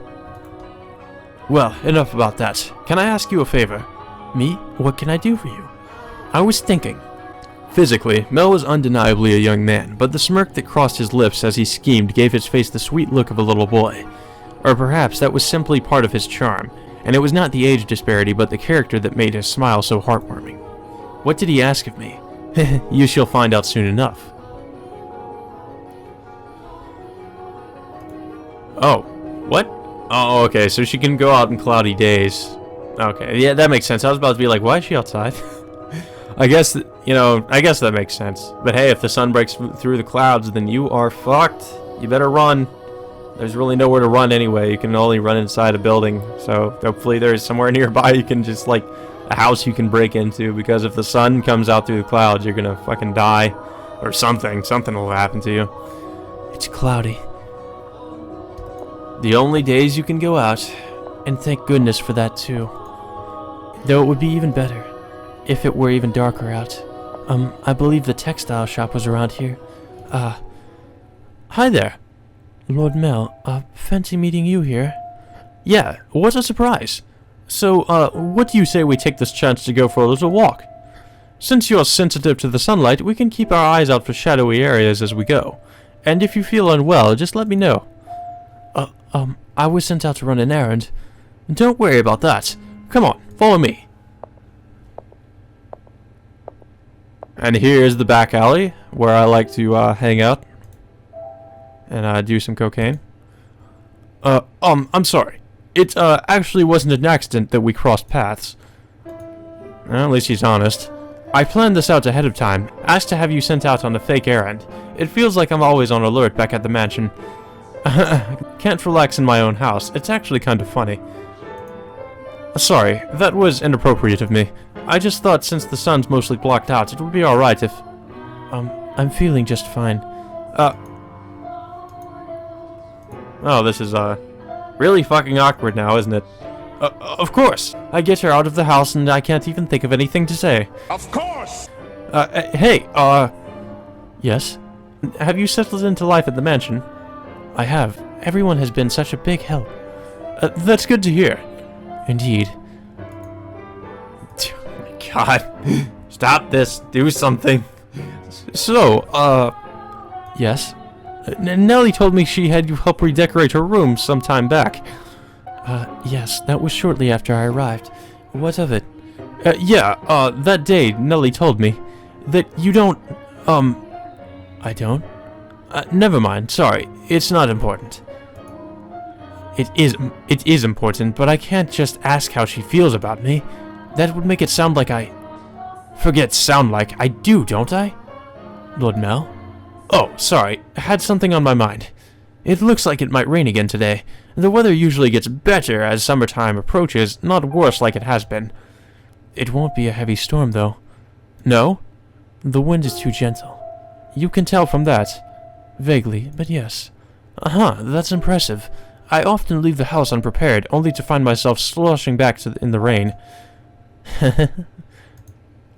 Well, enough about that. Can I ask you a favor? Me? What can I do for you? I was thinking. Physically, Mel was undeniably a young man, but the smirk that crossed his lips as he schemed gave his face the sweet look of a little boy. Or perhaps that was simply part of his charm, and it was not the age disparity but the character that made his smile so heartwarming. What did he ask of me? You shall find out soon enough. Oh, what? Oh, okay, so she can go out in cloudy days. Okay, yeah, that makes sense. I was about to be like, why is she outside? I guess, I guess that makes sense. But hey, if the sun breaks through the clouds, then you are fucked. You better run. There's really nowhere to run anyway. You can only run inside a building. So hopefully there's somewhere nearby you can just, like, a house you can break into. Because if the sun comes out through the clouds, you're gonna fucking die. Or something. Something will happen to you. It's cloudy. The only days you can go out. And thank goodness for that, too. Though it would be even better if it were even darker out. I believe the textile shop was around here. Hi there. Lord Mel, fancy meeting you here. Yeah, what a surprise. So, what do you say we take this chance to go for a little walk? Since you're sensitive to the sunlight, we can keep our eyes out for shadowy areas as we go. And if you feel unwell, just let me know. I was sent out to run an errand. Don't worry about that. Come on, follow me. And here's the back alley, where I like to hang out. And do some cocaine. I'm sorry. It actually wasn't an accident that we crossed paths. Well, at least he's honest. I planned this out ahead of time, asked to have you sent out on a fake errand. It feels like I'm always on alert back at the mansion. Can't relax in my own house. It's actually kind of funny. Sorry, that was inappropriate of me. I just thought since the sun's mostly blocked out, it would be alright if... I'm feeling just fine. Oh, this is, really fucking awkward now, isn't it? Of course! I get her out of the house and I can't even think of anything to say. Of course! Hey, Yes? have you settled into life at the mansion? I have. Everyone has been such a big help. That's good to hear. Indeed. Oh my god. Stop this. Do something. So, Yes? Nellie told me she had you help redecorate her room some time back. Yes, that was shortly after I arrived. What of it? That day, Nellie told me that you don't, I don't? never mind, sorry, it's not important. It is important, but I can't just ask how she feels about me. That would make it sound like I... Forget sound like, I do, don't I? Lord Mel? Oh, sorry, had something on my mind. It looks like it might rain again today. The weather usually gets better as summertime approaches, not worse like it has been. It won't be a heavy storm, though. No? The wind is too gentle. You can tell from that. Vaguely, but yes. That's impressive. I often leave the house unprepared, only to find myself sloshing back in the rain.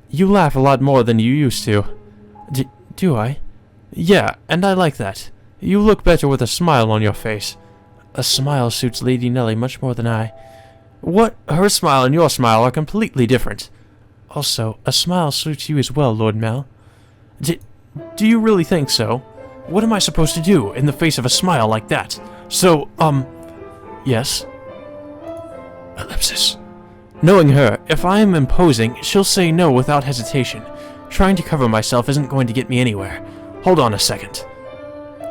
You laugh a lot more than you used to. Do I? Yeah, and I like that. You look better with a smile on your face. A smile suits Lady Nellie much more than I. What? Her smile and your smile are completely different. Also, a smile suits you as well, Lord Mel. Do you really think so? What am I supposed to do in the face of a smile like that? So, Yes? Ellipsis. Knowing her, if I am imposing, she'll say no without hesitation. Trying to cover myself isn't going to get me anywhere. Hold on a second.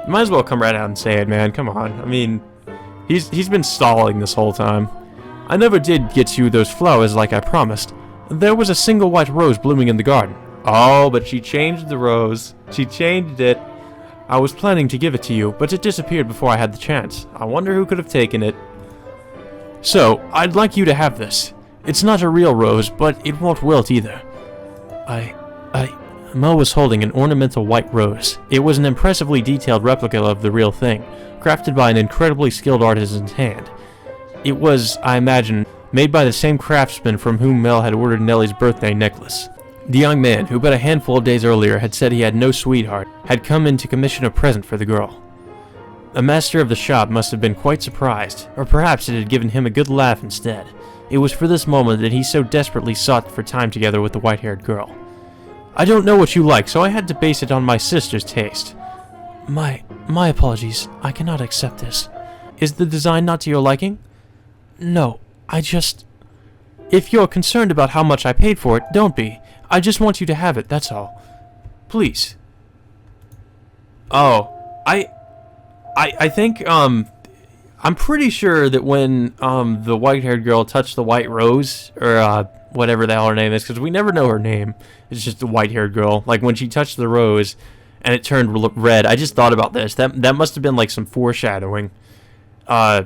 You might as well come right out and say it, man. Come on. I mean, he's been stalling this whole time. I never did get you those flowers like I promised. There was a single white rose blooming in the garden. Oh, but she changed the rose. She changed it. I was planning to give it to you, but it disappeared before I had the chance. I wonder who could have taken it. So, I'd like you to have this. It's not a real rose, but it won't wilt either. Mel was holding an ornamental white rose. It was an impressively detailed replica of the real thing, crafted by an incredibly skilled artisan's hand. It was, I imagine, made by the same craftsman from whom Mel had ordered Nellie's birthday necklace. The young man, who but a handful of days earlier had said he had no sweetheart, had come in to commission a present for the girl. The master of the shop must have been quite surprised, or perhaps it had given him a good laugh instead. It was for this moment that he so desperately sought for time together with the white-haired girl. I don't know what you like, so I had to base it on my sister's taste. My apologies. I cannot accept this. Is the design not to your liking? No, If you're concerned about how much I paid for it, don't be. I just want you to have it, that's all. Please. Oh, I think, I'm pretty sure that when, the white-haired girl touched the white rose, or, whatever the hell her name is, because we never know her name. It's just the white-haired girl. Like, when she touched the rose, and it turned red, I just thought about this. That must have been, like, some foreshadowing.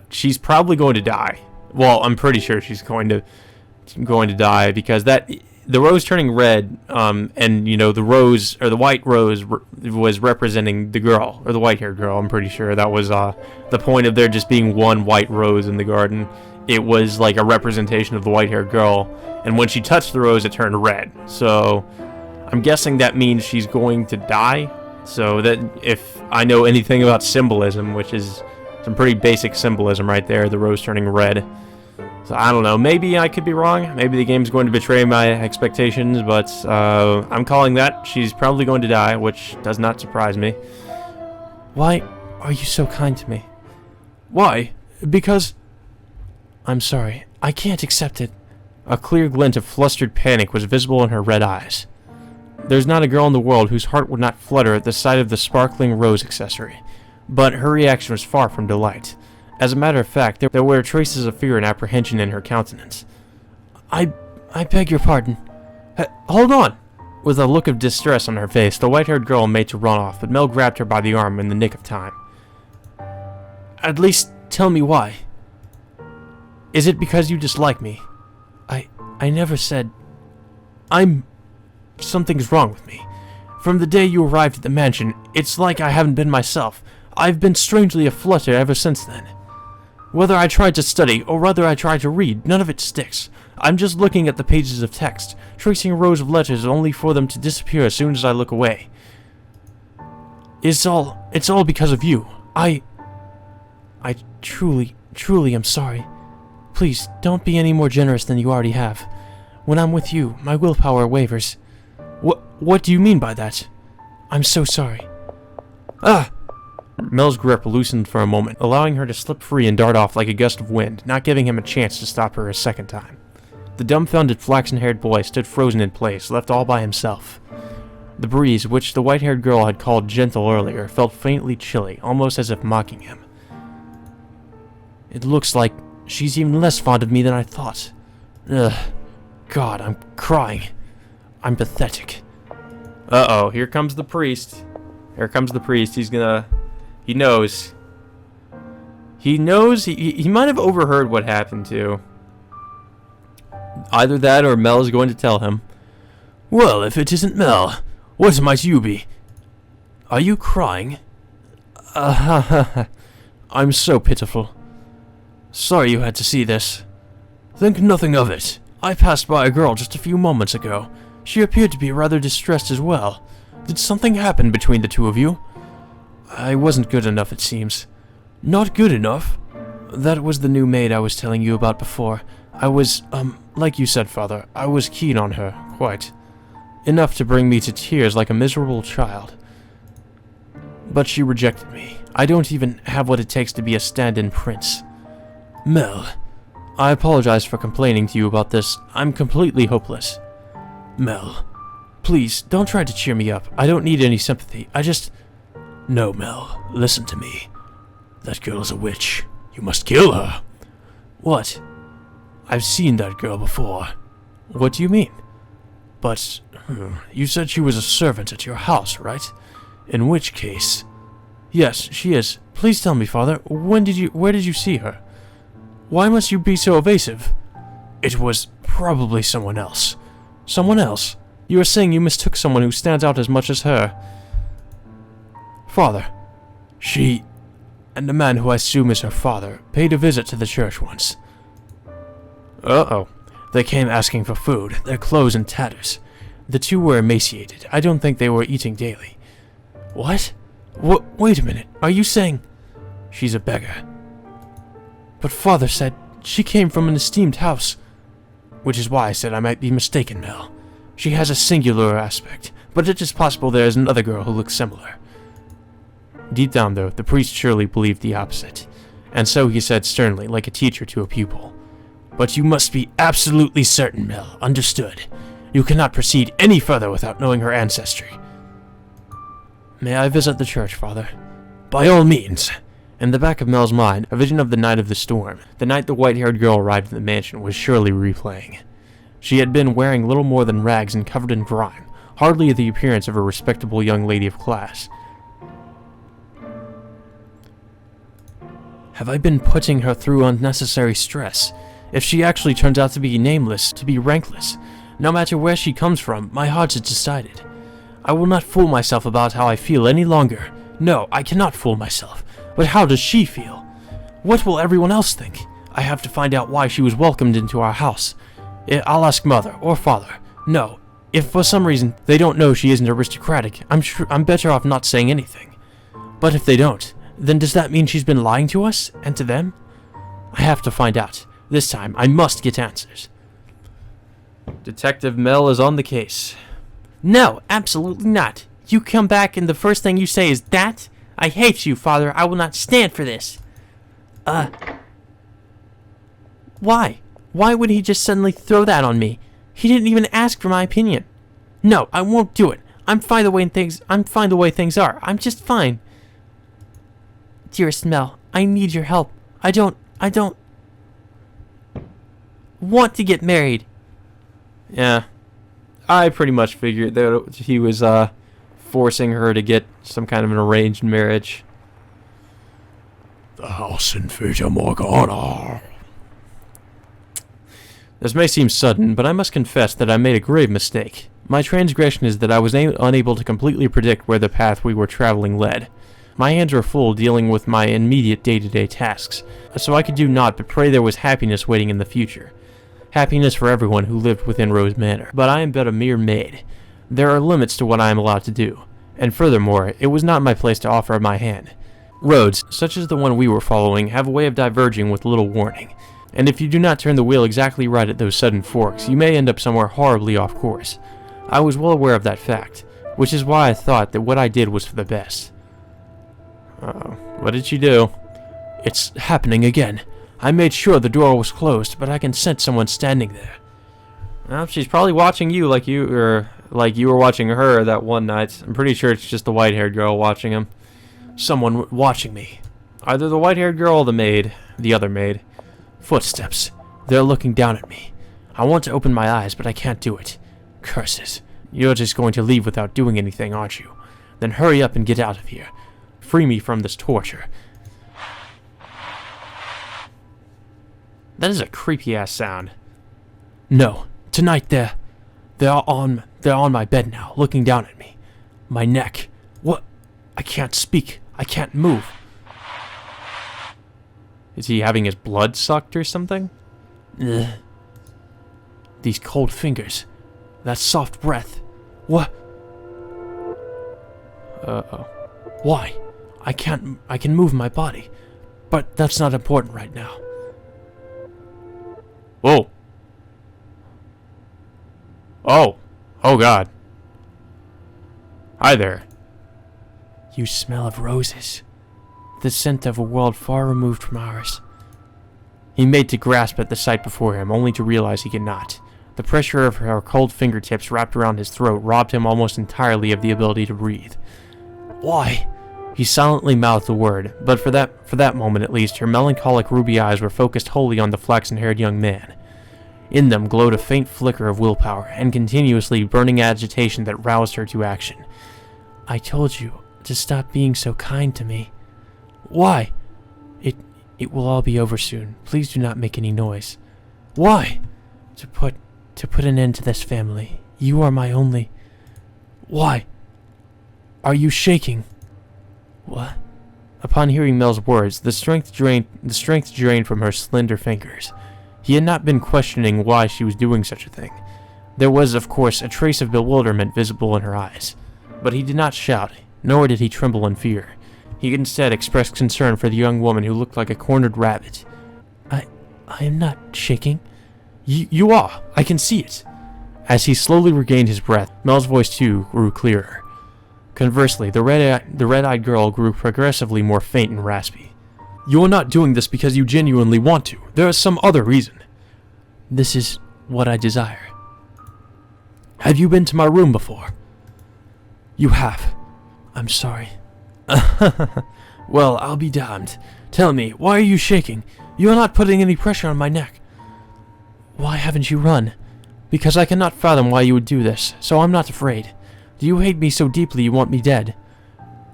She's probably going to die. Well, I'm pretty sure she's going to die, because the rose turning red, and, you know, the rose, or the white rose, was representing the girl, or the white-haired girl, I'm pretty sure. That was, the point of there just being one white rose in the garden. It was, like, a representation of the white-haired girl, and when she touched the rose, it turned red. So, I'm guessing that means she's going to die. So, that, if I know anything about symbolism, which is some pretty basic symbolism right there, the rose turning red. So I don't know, maybe I could be wrong, maybe the game's going to betray my expectations, but I'm calling that. She's probably going to die, which does not surprise me. Why are you so kind to me? Why? Because... I'm sorry, I can't accept it. A clear glint of flustered panic was visible in her red eyes. There's not a girl in the world whose heart would not flutter at the sight of the sparkling rose accessory, but her reaction was far from delight. As a matter of fact, there were traces of fear and apprehension in her countenance. I beg your pardon. Hold on! With a look of distress on her face, the white-haired girl made to run off, but Mel grabbed her by the arm in the nick of time. At least tell me why. Is it because you dislike me? I never said... Something's wrong with me. From the day you arrived at the mansion, it's like I haven't been myself. I've been strangely aflutter ever since then. Whether I try to study, or whether I try to read, none of it sticks. I'm just looking at the pages of text, tracing rows of letters only for them to disappear as soon as I look away. It's all because of you. I truly am sorry. Please, don't be any more generous than you already have. When I'm with you, my willpower wavers. What do you mean by that? I'm so sorry. Ah! Mel's grip loosened for a moment, allowing her to slip free and dart off like a gust of wind, not giving him a chance to stop her a second time. The dumbfounded flaxen-haired boy stood frozen in place, left all by himself. The breeze, which the white-haired girl had called gentle earlier, felt faintly chilly, almost as if mocking him. It looks like she's even less fond of me than I thought. Ugh. God, I'm crying. I'm pathetic. Uh-oh, here comes the priest. Here comes the priest. He knows. He knows. He might have overheard what happened too. Either that or Mel is going to tell him. Well, if it isn't Mel, what might you be? Are you crying? I'm so pitiful. Sorry you had to see this. Think nothing of it. I passed by a girl just a few moments ago. She appeared to be rather distressed as well. Did something happen between the two of you? I wasn't good enough, it seems. Not good enough? That was the new maid I was telling you about before. I was, like you said, Father, I was keen on her, quite. Enough to bring me to tears like a miserable child. But she rejected me. I don't even have what it takes to be a stand-in prince. Mel, I apologize for complaining to you about this. I'm completely hopeless. Mel, please, don't try to cheer me up. I don't need any sympathy. No, Mel, listen to me. That girl is a witch. You must kill her. What? I've seen that girl before. What do you mean? But, you said she was a servant at your house, right? In which case... Yes, she is. Please tell me, Father, where did you see her? Why must you be so evasive? It was probably someone else. Someone else? You are saying you mistook someone who stands out as much as her. Father, she, and the man who I assume is her father, paid a visit to the church once. Uh-oh. They came asking for food, their clothes in tatters. The two were emaciated. I don't think they were eating daily. What? Wait a minute. Are you saying... She's a beggar. But Father said she came from an esteemed house. Which is why I said I might be mistaken, Mel. She has a singular aspect, but it is possible there is another girl who looks similar. Deep down, though, the priest surely believed the opposite, and so he said sternly, like a teacher to a pupil, "But you must be absolutely certain, Mel. Understood. You cannot proceed any further without knowing her ancestry." "May I visit the church, Father?" "By all means." In the back of Mel's mind, a vision of the night of the storm, the night the white-haired girl arrived at the mansion, was surely replaying. She had been wearing little more than rags and covered in grime, hardly the appearance of a respectable young lady of class. Have I been putting her through unnecessary stress? If she actually turns out to be nameless, to be rankless, no matter where she comes from, my heart is decided. I will not fool myself about how I feel any longer. No, I cannot fool myself. But how does she feel? What will everyone else think? I have to find out why she was welcomed into our house. I'll ask Mother or Father. No, if for some reason they don't know she isn't aristocratic, I'm better off not saying anything. But if they don't, then does that mean she's been lying to us and to them? I have to find out. This time, I must get answers. Detective Mel is on the case. No, absolutely not. You come back and the first thing you say is that? I hate you, Father. I will not stand for this. Why? Why would he just suddenly throw that on me? He didn't even ask for my opinion. No, I won't do it. I'm fine the way things are. I'm just fine. Dearest Mel, I need your help. I don't want to get married. Yeah. I pretty much figured that he was, forcing her to get some kind of an arranged marriage. The house in Fata, Morgana. This may seem sudden, but I must confess that I made a grave mistake. My transgression is that I was unable to completely predict where the path we were traveling led. My hands were full dealing with my immediate day-to-day tasks, so I could do naught but pray there was happiness waiting in the future. Happiness for everyone who lived within Rose Manor, but I am but a mere maid. There are limits to what I am allowed to do, and furthermore, it was not my place to offer my hand. Roads, such as the one we were following, have a way of diverging with little warning, and if you do not turn the wheel exactly right at those sudden forks, you may end up somewhere horribly off course. I was well aware of that fact, which is why I thought that what I did was for the best. What did she do? It's happening again. I made sure the door was closed, but I can sense someone standing there. Well, she's probably watching you like you were watching her that one night. I'm pretty sure it's just the white-haired girl watching him. Someone watching me. Either the white-haired girl or the maid. The other maid. Footsteps. They're looking down at me. I want to open my eyes, but I can't do it. Curses. You're just going to leave without doing anything, aren't you? Then hurry up and get out of here. Free me from this torture. That is a creepy-ass sound. No. Tonight they're on my bed now, looking down at me. My neck. What? I can't speak. I can't move. Is he having his blood sucked or something? Ugh. These cold fingers. That soft breath. What? Uh-oh. Why? I can move my body, but that's not important right now. Whoa. Oh God. Hi there. You smell of roses. The scent of a world far removed from ours. He made to grasp at the sight before him, only to realize he could not. The pressure of her cold fingertips wrapped around his throat robbed him almost entirely of the ability to breathe. Why? He silently mouthed the word, but for that moment at least, her melancholic ruby eyes were focused wholly on the flaxen-haired young man. In them glowed a faint flicker of willpower, and continuously burning agitation that roused her to action. I told you to stop being so kind to me. Why? It will all be over soon. Please do not make any noise. Why? To put an end to this family. You are my only... Why? Are you shaking? What? Upon hearing Mel's words, the strength drained from her slender fingers. He had not been questioning why she was doing such a thing. There was, of course, a trace of bewilderment visible in her eyes. But he did not shout, nor did he tremble in fear. He instead expressed concern for the young woman who looked like a cornered rabbit. I am not shaking. You are. I can see it. As he slowly regained his breath, Mel's voice too grew clearer. Conversely, the red-eyed girl grew progressively more faint and raspy. You're not doing this because you genuinely want to. There is some other reason. This is what I desire. Have you been to my room before? You have. I'm sorry. Well, I'll be damned. Tell me, why are you shaking? You are not putting any pressure on my neck. Why haven't you run? Because I cannot fathom why you would do this, so I'm not afraid. Do you hate me so deeply you want me dead?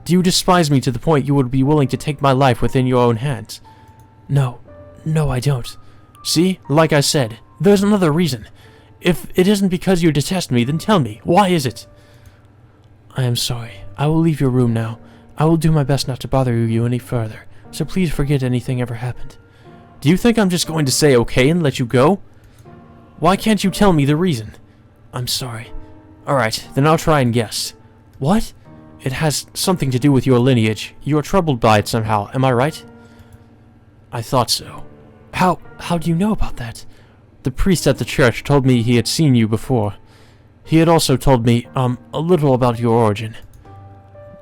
Do you despise me to the point you would be willing to take my life within your own hands? No, I don't. See, like I said, there's another reason. If it isn't because you detest me, then tell me, why is it? I am sorry. I will leave your room now. I will do my best not to bother you any further, so please forget anything ever happened. Do you think I'm just going to say okay and let you go? Why can't you tell me the reason? I'm sorry. Alright, then I'll try and guess. What? It has something to do with your lineage. You are troubled by it somehow, am I right? I thought so. How do you know about that? The priest at the church told me he had seen you before. He had also told me, a little about your origin.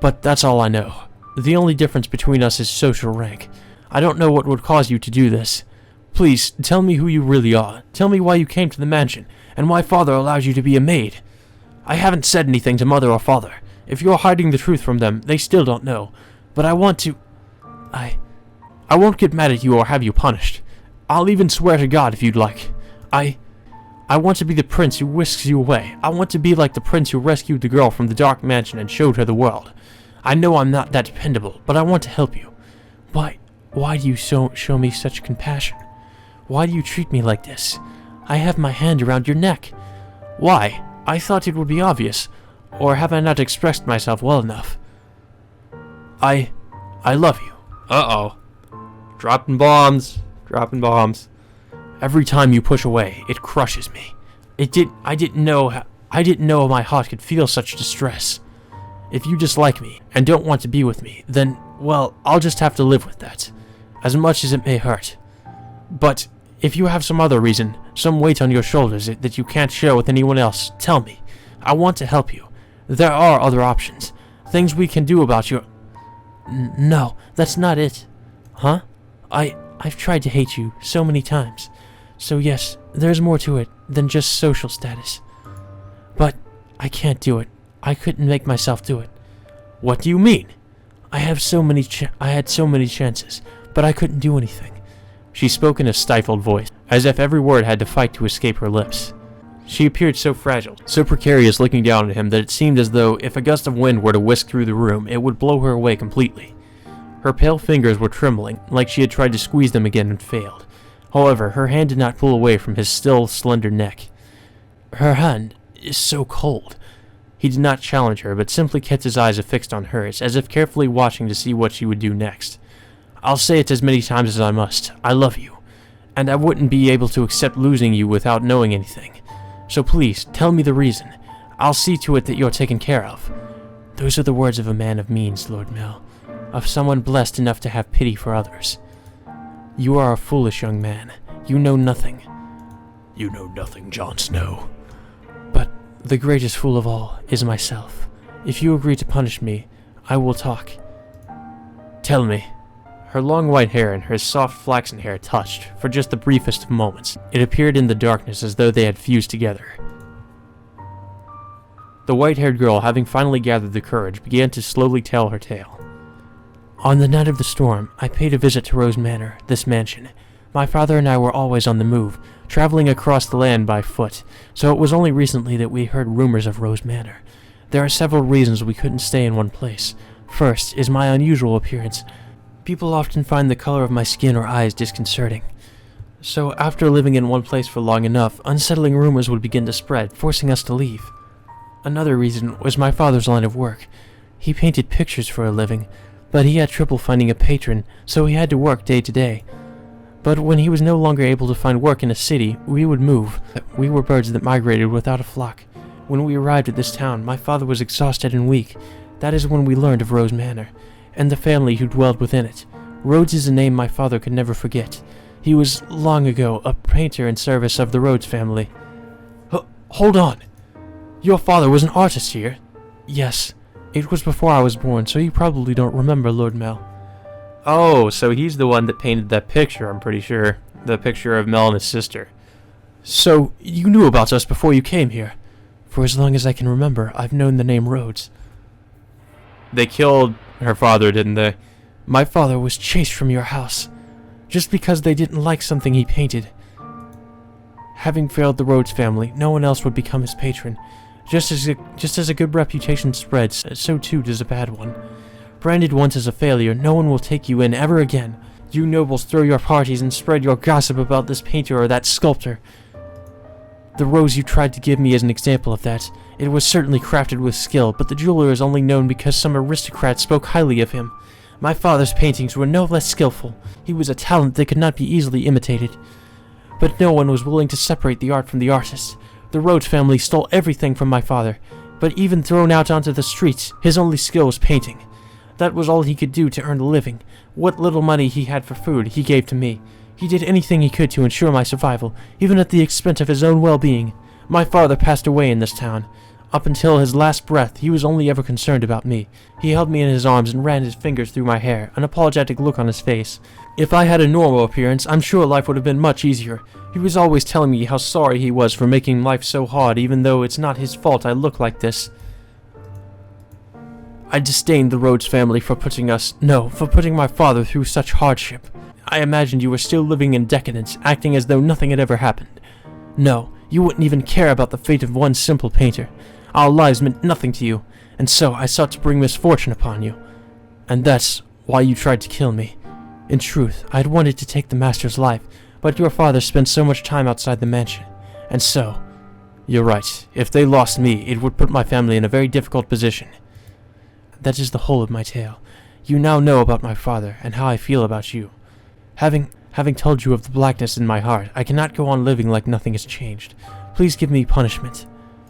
But that's all I know. The only difference between us is social rank. I don't know what would cause you to do this. Please, tell me who you really are. Tell me why you came to the mansion, and why Father allowed you to be a maid. I haven't said anything to Mother or Father. If you're hiding the truth from them, they still don't know. But I want to... I won't get mad at you or have you punished. I'll even swear to God if you'd like. I want to be the prince who whisks you away. I want to be like the prince who rescued the girl from the dark mansion and showed her the world. I know I'm not that dependable, but I want to help you. Why do you show me such compassion? Why do you treat me like this? I have my hand around your neck. Why? I thought it would be obvious. Or have I not expressed myself well enough? I love you. Uh-oh. Dropping bombs. Every time you push away, it crushes me. I didn't know my heart could feel such distress. If you dislike me and don't want to be with me, then, well, I'll just have to live with that, as much as it may hurt. But if you have some other reason, some weight on your shoulders that you can't share with anyone else, tell me. I want to help you. There are other options, things we can do about your... No, that's not it. Huh? I've tried to hate you so many times. So yes, there's more to it than just social status. But I can't do it. I couldn't make myself do it. What do you mean? I had so many chances, but I couldn't do anything. She spoke in a stifled voice, as if every word had to fight to escape her lips. She appeared so fragile, so precarious looking down at him that it seemed as though if a gust of wind were to whisk through the room, it would blow her away completely. Her pale fingers were trembling, like she had tried to squeeze them again and failed. However, her hand did not pull away from his still, slender neck. Her hand is so cold. He did not challenge her, but simply kept his eyes affixed on hers, as if carefully watching to see what she would do next. I'll say it as many times as I must. I love you. And I wouldn't be able to accept losing you without knowing anything. So please, tell me the reason. I'll see to it that you're taken care of. Those are the words of a man of means, Lord Mel. Of someone blessed enough to have pity for others. You are a foolish young man. You know nothing. You know nothing, Jon Snow. But the greatest fool of all is myself. If you agree to punish me, I will talk. Tell me. Her long white hair and her soft flaxen hair touched, for just the briefest of moments. It appeared in the darkness as though they had fused together. The white-haired girl, having finally gathered the courage, began to slowly tell her tale. On the night of the storm, I paid a visit to Rose Manor, this mansion. My father and I were always on the move, traveling across the land by foot, so it was only recently that we heard rumors of Rose Manor. There are several reasons we couldn't stay in one place. First is my unusual appearance. People often find the color of my skin or eyes disconcerting. So after living in one place for long enough, unsettling rumors would begin to spread, forcing us to leave. Another reason was my father's line of work. He painted pictures for a living, but he had trouble finding a patron, so he had to work day to day. But when he was no longer able to find work in a city, we would move. We were birds that migrated without a flock. When we arrived at this town, my father was exhausted and weak. That is when we learned of Rose Manor. and the family who dwelled within it. Rhodes is a name my father could never forget. He was, long ago, a painter in service of the Rhodes family. Hold on! Your father was an artist here? Yes. It was before I was born, so you probably don't remember Lord Mel. Oh, so he's the one that painted that picture, I'm pretty sure. The picture of Mel and his sister. So, you knew about us before you came here? For as long as I can remember, I've known the name Rhodes. They killed her father, didn't they? My father was chased from your house, just because they didn't like something he painted. Having failed the Rhodes family, no one else would become his patron. Just as a good reputation spreads, so too does a bad one. Branded once as a failure, no one will take you in ever again. You nobles throw your parties and spread your gossip about this painter or that sculptor. The rose you tried to give me is an example of that. It was certainly crafted with skill, but the jeweler is only known because some aristocrat spoke highly of him. My father's paintings were no less skillful. He was a talent that could not be easily imitated. But no one was willing to separate the art from the artist. The Rhodes family stole everything from my father, but even thrown out onto the streets, his only skill was painting. That was all he could do to earn a living. What little money he had for food, he gave to me. He did anything he could to ensure my survival, even at the expense of his own well-being. My father passed away in this town. Up until his last breath, he was only ever concerned about me. He held me in his arms and ran his fingers through my hair, an apologetic look on his face. If I had a normal appearance, I'm sure life would have been much easier. He was always telling me how sorry he was for making life so hard, even though it's not his fault I look like this. I disdained the Rhodes family for putting my father through such hardship. I imagined you were still living in decadence, acting as though nothing had ever happened. No, you wouldn't even care about the fate of one simple painter. Our lives meant nothing to you, and so I sought to bring misfortune upon you. And that's why you tried to kill me. In truth, I had wanted to take the master's life, but your father spent so much time outside the mansion. And so, you're right, if they lost me, it would put my family in a very difficult position. That is the whole of my tale. You now know about my father, and how I feel about you. Having told you of the blackness in my heart, I cannot go on living like nothing has changed. Please give me punishment.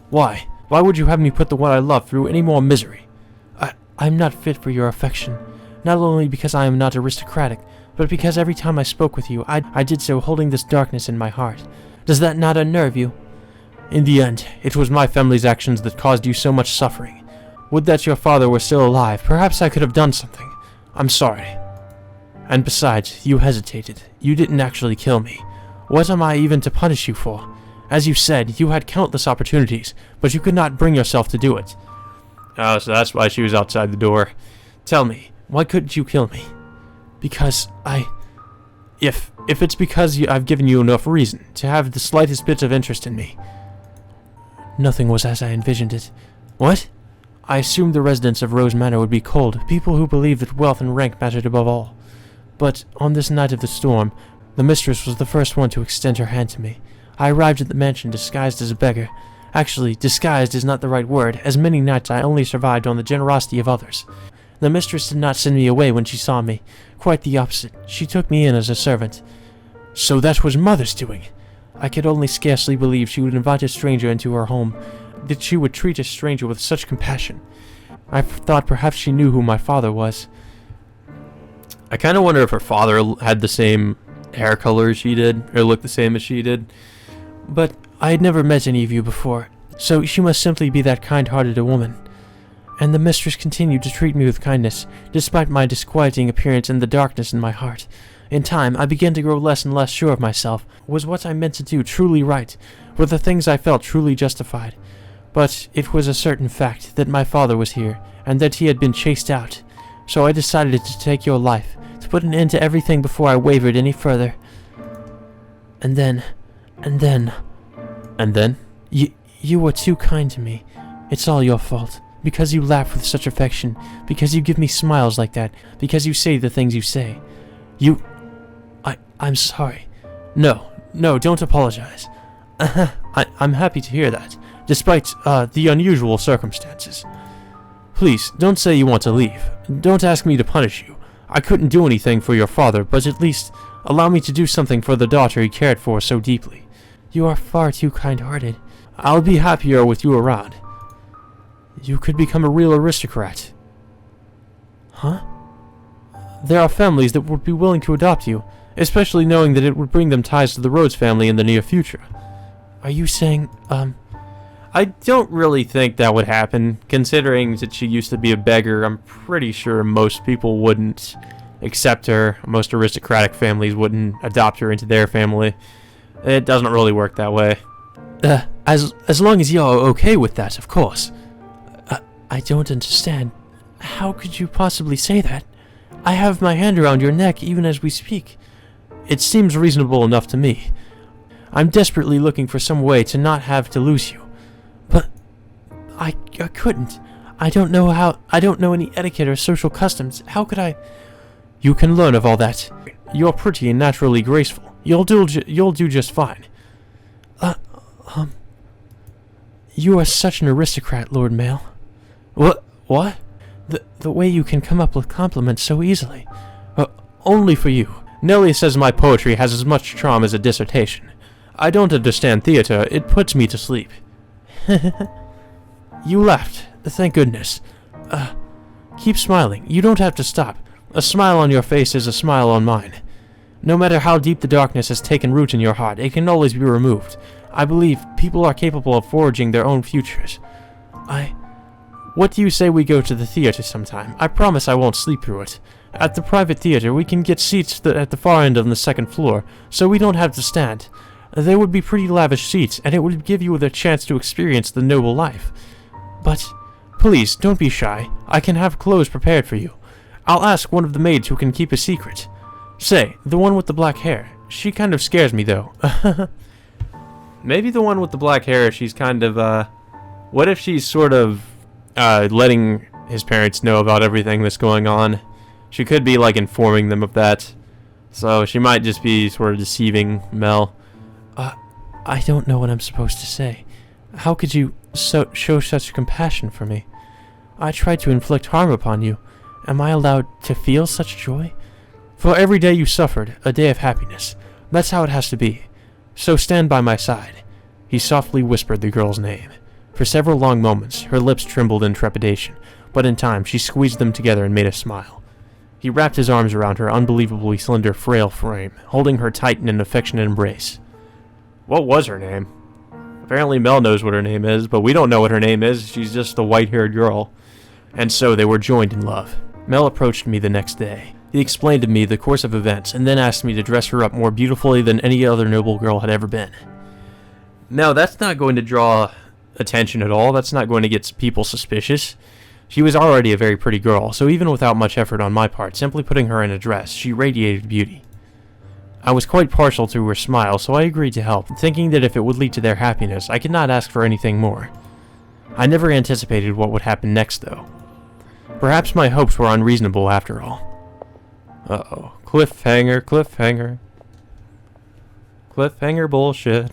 Why? Why would you have me put the one I love through any more misery? I'm not fit for your affection, not only because I am not aristocratic, but because every time I spoke with you, I did so holding this darkness in my heart. Does that not unnerve you? In the end, it was my family's actions that caused you so much suffering. Would that your father were still alive. Perhaps I could have done something. I'm sorry. And besides, you hesitated. You didn't actually kill me. What am I even to punish you for? As you said, you had countless opportunities, but you could not bring yourself to do it. Oh, so that's why she was outside the door. Tell me, why couldn't you kill me? Because If it's because I've given you enough reason to have the slightest bit of interest in me. Nothing was as I envisioned it. What? I assumed the residents of Rose Manor would be cold, people who believed that wealth and rank mattered above all. But on this night of the storm, the mistress was the first one to extend her hand to me. I arrived at the mansion disguised as a beggar. Actually, disguised is not the right word, as many nights I only survived on the generosity of others. The mistress did not send me away when she saw me. Quite the opposite. She took me in as a servant. So that was Mother's doing. I could only scarcely believe she would invite a stranger into her home, that she would treat a stranger with such compassion. I thought perhaps she knew who my father was. I kind of wonder if her father had the same hair color as she did, or looked the same as she did. But I had never met any of you before, so she must simply be that kind-hearted a woman. And the mistress continued to treat me with kindness, despite my disquieting appearance and the darkness in my heart. In time, I began to grow less and less sure of myself. Was what I meant to do truly right? Were the things I felt truly justified? But it was a certain fact that my father was here, and that he had been chased out. So I decided to take your life, to put an end to everything before I wavered any further. And then... You were too kind to me. It's all your fault. Because you laugh with such affection, because you give me smiles like that, because you say the things you say. I'm sorry. No, don't apologize. I'm happy to hear that, despite, the unusual circumstances. Please, don't say you want to leave. Don't ask me to punish you. I couldn't do anything for your father, but at least allow me to do something for the daughter he cared for so deeply. You are far too kind-hearted. I'll be happier with you around. You could become a real aristocrat. Huh? There are families that would be willing to adopt you, especially knowing that it would bring them ties to the Rhodes family in the near future. Are you saying, I don't really think that would happen, considering that she used to be a beggar. I'm pretty sure most people wouldn't accept her. Most aristocratic families wouldn't adopt her into their family. It doesn't really work that way. as long as you're okay with that, of course. I don't understand. How could you possibly say that? I have my hand around your neck even as we speak. It seems reasonable enough to me. I'm desperately looking for some way to not have to lose you. But I couldn't. I don't know any etiquette or social customs. How could I? You can learn of all that. You're pretty and naturally graceful. You'll do just fine. You are such an aristocrat, Lord Mail. What? The way you can come up with compliments so easily. Only for you. Nellie says my poetry has as much charm as a dissertation. I don't understand theater. It puts me to sleep. You left. Thank goodness. Keep smiling. You don't have to stop. A smile on your face is a smile on mine. No matter how deep the darkness has taken root in your heart, it can always be removed. I believe people are capable of forging their own futures. What do you say we go to the theater sometime? I promise I won't sleep through it. At the private theater, we can get seats at the far end on the second floor, so we don't have to stand. They would be pretty lavish seats, and it would give you the chance to experience the noble life. But, please, don't be shy. I can have clothes prepared for you. I'll ask one of the maids who can keep a secret. Say, the one with the black hair. She kind of scares me, though. Maybe the one with the black hair, she's kind of, what if she's sort of, letting his parents know about everything that's going on? She could be, like, informing them of that. So she might just be sort of deceiving Mel. I don't know what I'm supposed to say. How could you show such compassion for me? I tried to inflict harm upon you. Am I allowed to feel such joy? For every day you suffered, a day of happiness. That's how it has to be. So stand by my side. He softly whispered the girl's name. For several long moments, her lips trembled in trepidation, but in time she squeezed them together and made a smile. He wrapped his arms around her unbelievably slender, frail frame, holding her tight in an affectionate embrace. What was her name? Apparently Mel knows what her name is, but we don't know what her name is. She's just a white-haired girl. And so they were joined in love. Mel approached me the next day. He explained to me the course of events, and then asked me to dress her up more beautifully than any other noble girl had ever been. Now, that's not going to draw attention at all. That's not going to get people suspicious. She was already a very pretty girl, so even without much effort on my part, simply putting her in a dress, she radiated beauty. I was quite partial to her smile, so I agreed to help, thinking that if it would lead to their happiness, I could not ask for anything more. I never anticipated what would happen next, though. Perhaps my hopes were unreasonable after all. Uh-oh. Cliffhanger, cliffhanger. Cliffhanger bullshit.